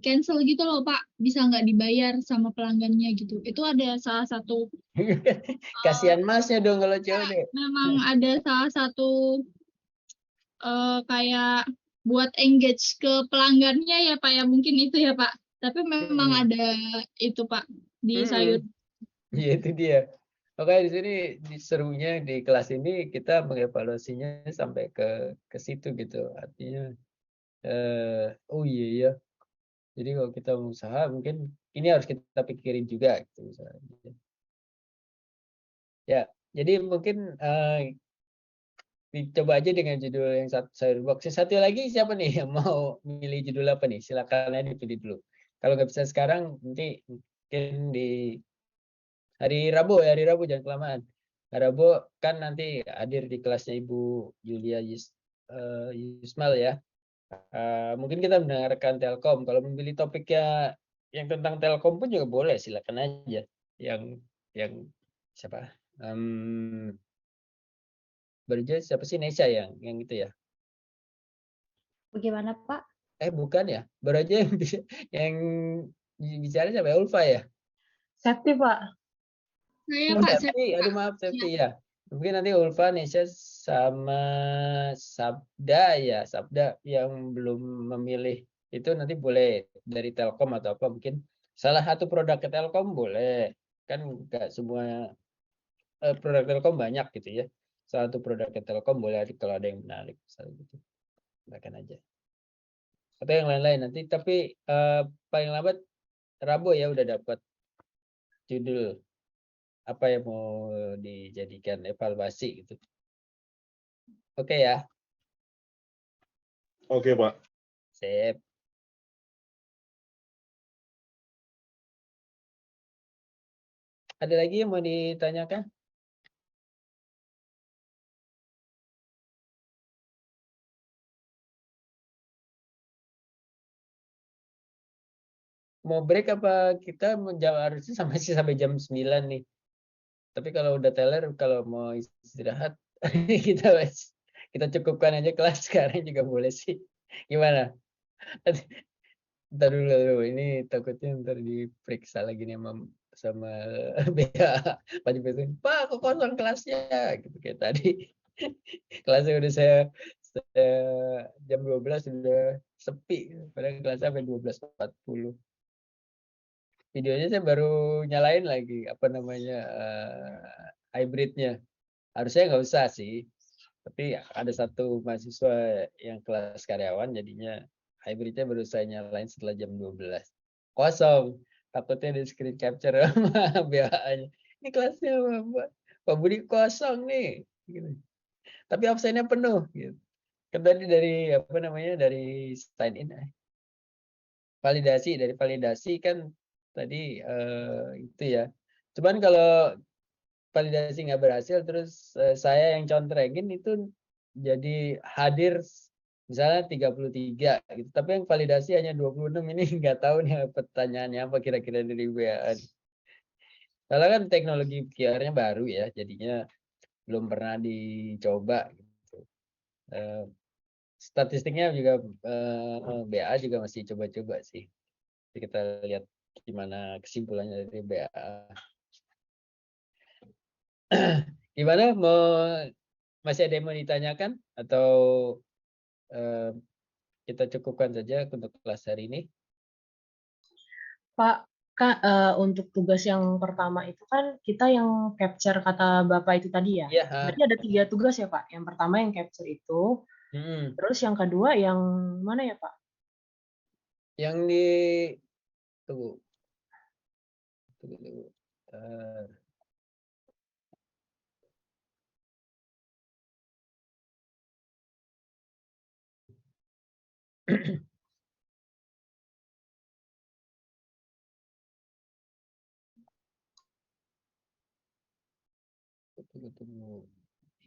cancel gitu loh, Pak. Bisa nggak dibayar sama pelanggannya gitu. Itu ada salah satu Kasihan masnya dong kalau COD. memang ada salah satu kayak buat engage ke pelanggannya ya Pak ya, mungkin itu ya Pak. Tapi memang ada itu Pak di sayur. Ya itu dia. Makanya di sini serunya di kelas ini kita mengevaluasinya sampai ke situ gitu. Artinya oh iya ya. Jadi kalau kita usaha mungkin ini harus kita pikirin juga gitu misalnya. Ya, jadi mungkin dicoba aja dengan judul yang sayur box. Satu lagi siapa nih yang mau milih judul apa nih? Silakan aja dipilih dulu. Kalau nggak bisa sekarang nanti mungkin di hari Rabu jangan kelamaan. Hari Rabu kan nanti hadir di kelasnya Ibu Julia Yusmal ya. Mungkin kita mendengarkan Telkom. Kalau memilih topiknya yang tentang Telkom pun juga boleh, silakan aja. Yang siapa? Berja siapa sih Nesha yang itu ya? Bagaimana Pak? Bukan ya. Baru aja yang bicara siapa? Ulfa ya? Septi Pak. Saya Oh, Pak, Septi. Aduh maaf Septi ya. Mungkin nanti Ulfa, Nesha sama Sabda ya. Sabda yang belum memilih itu nanti boleh dari Telkom atau apa mungkin salah satu produk ke Telkom boleh. Kan enggak semua produk Telkom banyak gitu ya. Salah satu produk ke Telkom boleh kalau ada yang menarik misalnya gitu. Silakan aja. Atau yang lain-lain nanti tapi paling lambat Rabu ya udah dapat judul apa yang mau dijadikan evaluasi gitu. Oke ya. Oke, Pak. Sip. Ada lagi yang mau ditanyakan? Mau break apa kita harusnya sampai jam 9 nih. Tapi kalau udah teler kalau mau istirahat kita cukupkan aja kelas sekarang juga boleh sih. Gimana? Ntar dulu ini takutnya ntar diperiksa lagi nih sama BA Pak kok kosong kelasnya gitu kayak tadi. Kelasnya udah saya jam 12 sudah sepi padahal kelasnya sampai 12.40. Videonya saya baru nyalain lagi apa namanya hybridnya. Harusnya nggak usah sih. Tapi ada satu mahasiswa yang kelas karyawan jadinya hybridnya baru saya nyalain setelah jam 12. Kosong. Takutnya di screen capture sama BA-nya. Ini kelasnya Pak Budi kosong nih. Gitu. Tapi absennya penuh. Gitu. Kan tadi dari apa namanya dari sign in. Dari validasi kan tadi itu ya. Cuman kalau validasi nggak berhasil terus saya yang contrengin itu jadi hadir misalnya 33 gitu. Tapi yang validasi hanya 26 ini nggak tahu nih pertanyaannya apa kira-kira dari WA. Soalnya kan teknologi VR-nya baru ya, jadinya belum pernah dicoba gitu. Statistiknya juga BA juga masih coba-coba sih. Jadi kita lihat gimana kesimpulannya dari BA. Gimana, masih ada yang mau ditanyakan atau kita cukupkan saja untuk kelas hari ini? Pak, untuk tugas yang pertama itu kan kita yang capture kata Bapak itu tadi ya. Iya. Berarti ada 3 tugas ya Pak. Yang pertama yang capture itu, terus yang kedua yang mana ya Pak? Yang di tunggu. Tunggu.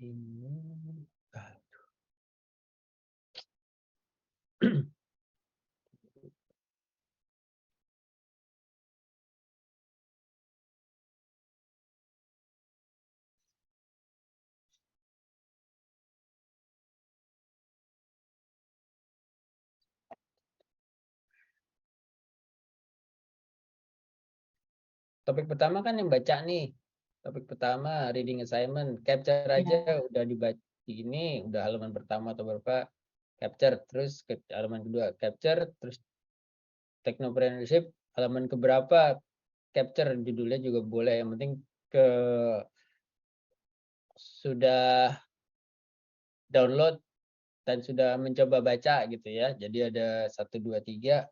Ini. Topik pertama kan yang baca nih. Topik pertama reading assignment, capture aja udah dibaca ini, udah halaman pertama atau berapa, capture, terus ke halaman kedua capture, terus technopreneurship halaman keberapa, capture, judulnya juga boleh, yang penting sudah download dan sudah mencoba baca gitu ya. Jadi ada 1, 2, 3.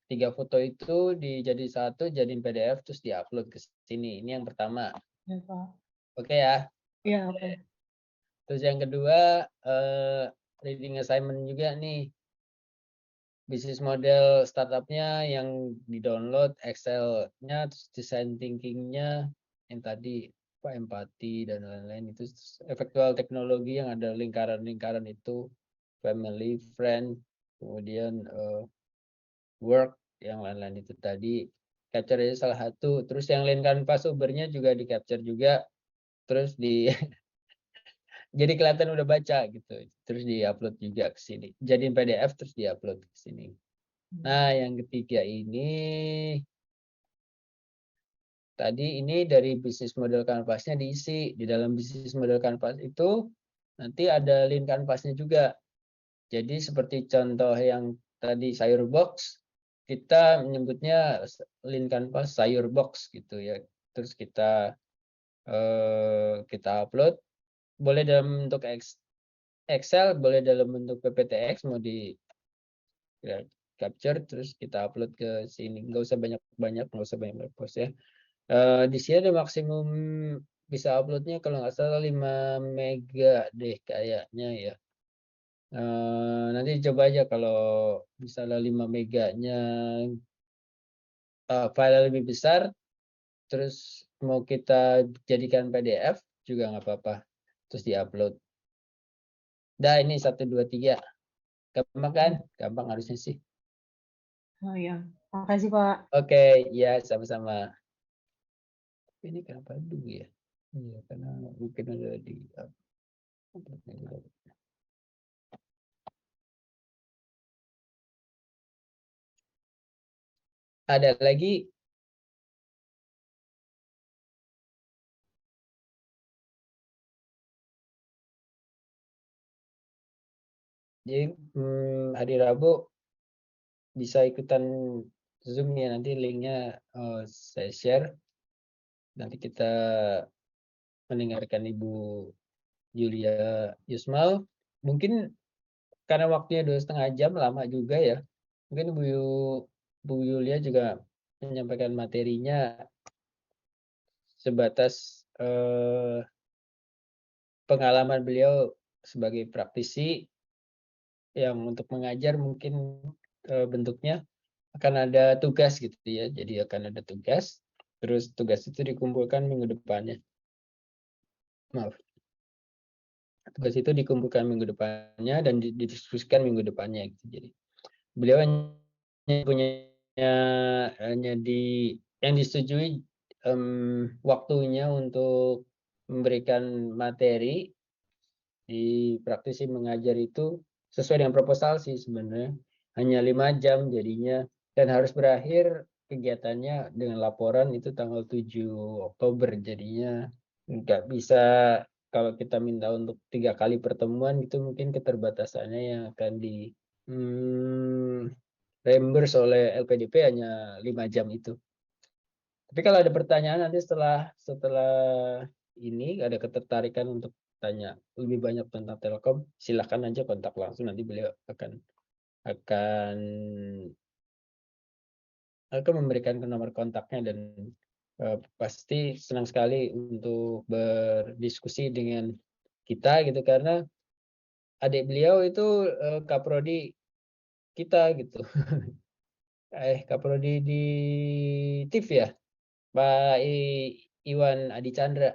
3 foto itu dijadi satu, jadiin PDF, terus diupload ke sini. Ini yang pertama. Ya Pak. Oke ya. Iya, oke. Terus yang kedua, reading assignment juga nih. Bisnis model startupnya yang di-download, Excel-nya, terus design thinking-nya, yang tadi empati dan lain-lain, itu efektual teknologi yang ada lingkaran-lingkaran itu, family, friend, kemudian work, yang lain-lain itu tadi. Capture aja salah satu, terus yang lain kanvas Uber-nya juga di-capture juga, terus jadi kelihatan udah baca gitu, terus diupload juga ke sini, jadiin PDF terus diupload ke sini. Nah, yang ketiga ini tadi ini dari bisnis model kanvasnya diisi. Di dalam bisnis model kanvas itu nanti ada link kanvasnya juga. Jadi seperti contoh yang tadi sayur box, kita menyebutnya link kanvas sayur box gitu ya. Terus kita upload, boleh dalam bentuk Excel, boleh dalam bentuk PPTX, mau di capture terus kita upload ke sini. Nggak usah banyak-banyak, nggak usah banyak post ya. Di sini ada maksimum bisa uploadnya kalau nggak salah 5 mega deh kayaknya ya. Nanti coba aja kalau misalnya 5 meganya file lebih besar, terus mau kita jadikan PDF juga nggak apa-apa, terus diupload. Dah, ini 1, 2, 3. Gampang kan? Gampang harusnya sih. Oh iya, makasih Pak. Oke, ya sama-sama. Ini kenapa dulu ya? Iya, karena mungkin ada di ada lagi. Jadi hari Rabu bisa ikutan Zoom ya, nanti linknya saya share. Nanti kita mendengarkan Ibu Julia Yusmal. Mungkin karena waktunya 2,5 jam, lama juga ya. Mungkin Bu Julia juga menyampaikan materinya sebatas pengalaman beliau sebagai praktisi yang untuk mengajar, mungkin bentuknya akan ada tugas gitu ya. Jadi akan ada tugas, terus tugas itu dikumpulkan minggu depannya. Maaf. Tugas itu dikumpulkan minggu depannya dan didiskusikan minggu depannya gitu. Jadi beliau hanya punya hanya yang disetujui waktunya untuk memberikan materi di praktisi mengajar itu sesuai dengan proposal sih sebenarnya. Hanya 5 jam jadinya, dan harus berakhir kegiatannya dengan laporan itu tanggal 7 Oktober. Jadinya nggak bisa, kalau kita minta untuk 3 kali pertemuan itu mungkin keterbatasannya yang akan di reimburse oleh LPDP hanya 5 jam itu. Tapi kalau ada pertanyaan nanti setelah ini ada ketertarikan untuk tanya lebih banyak tentang Telkom, silahkan aja kontak langsung, nanti beliau akan memberikan nomor kontaknya, dan pasti senang sekali untuk berdiskusi dengan kita gitu, karena adik beliau itu kaprodi kita gitu. Kaprodi di TIF ya, Pak Iwan Adi Chandra.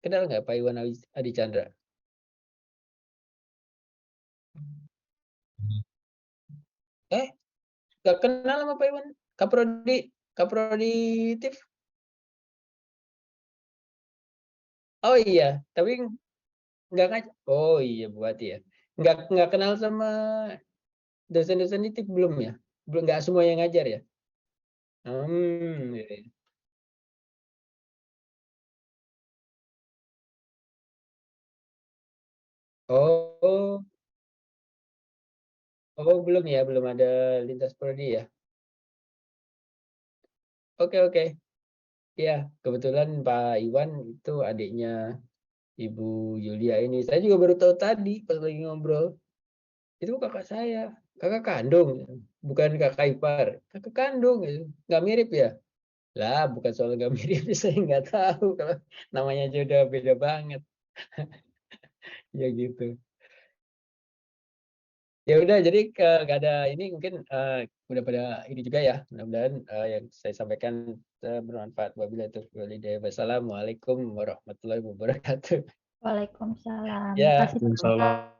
Kenal nggak Pak Iwan Adi Chandra? Nggak kenal sama Pak Iwan? Kaprodi TIF? Oh iya, tapi nggak ngajar. Oh iya, buat ya. Nggak kenal sama dosen-dosen di TIF belum ya? Belum, nggak semua yang ngajar ya? Iya, iya. Oh, belum ya, belum ada lintas prodi ya. Oke. Ya, kebetulan Pak Iwan itu adiknya Ibu Yulia ini. Saya juga baru tahu tadi pas lagi ngobrol. Itu kakak saya, kakak kandung, bukan kakak ipar, kakak kandung. Nggak mirip ya? Lah, bukan soal nggak mirip, saya nggak tahu kalau namanya aja udah beda banget. Ya gitu. Ya udah, jadi nggak ada ini, mungkin udah pada ini juga ya. Mudah-mudahan yang saya sampaikan bermanfaat. Wabillahi taufiq wal hidayah. Wassalamualaikum warahmatullahi wabarakatuh. Waalaikumsalam. Ya. Makasih. Waalaikumsalam.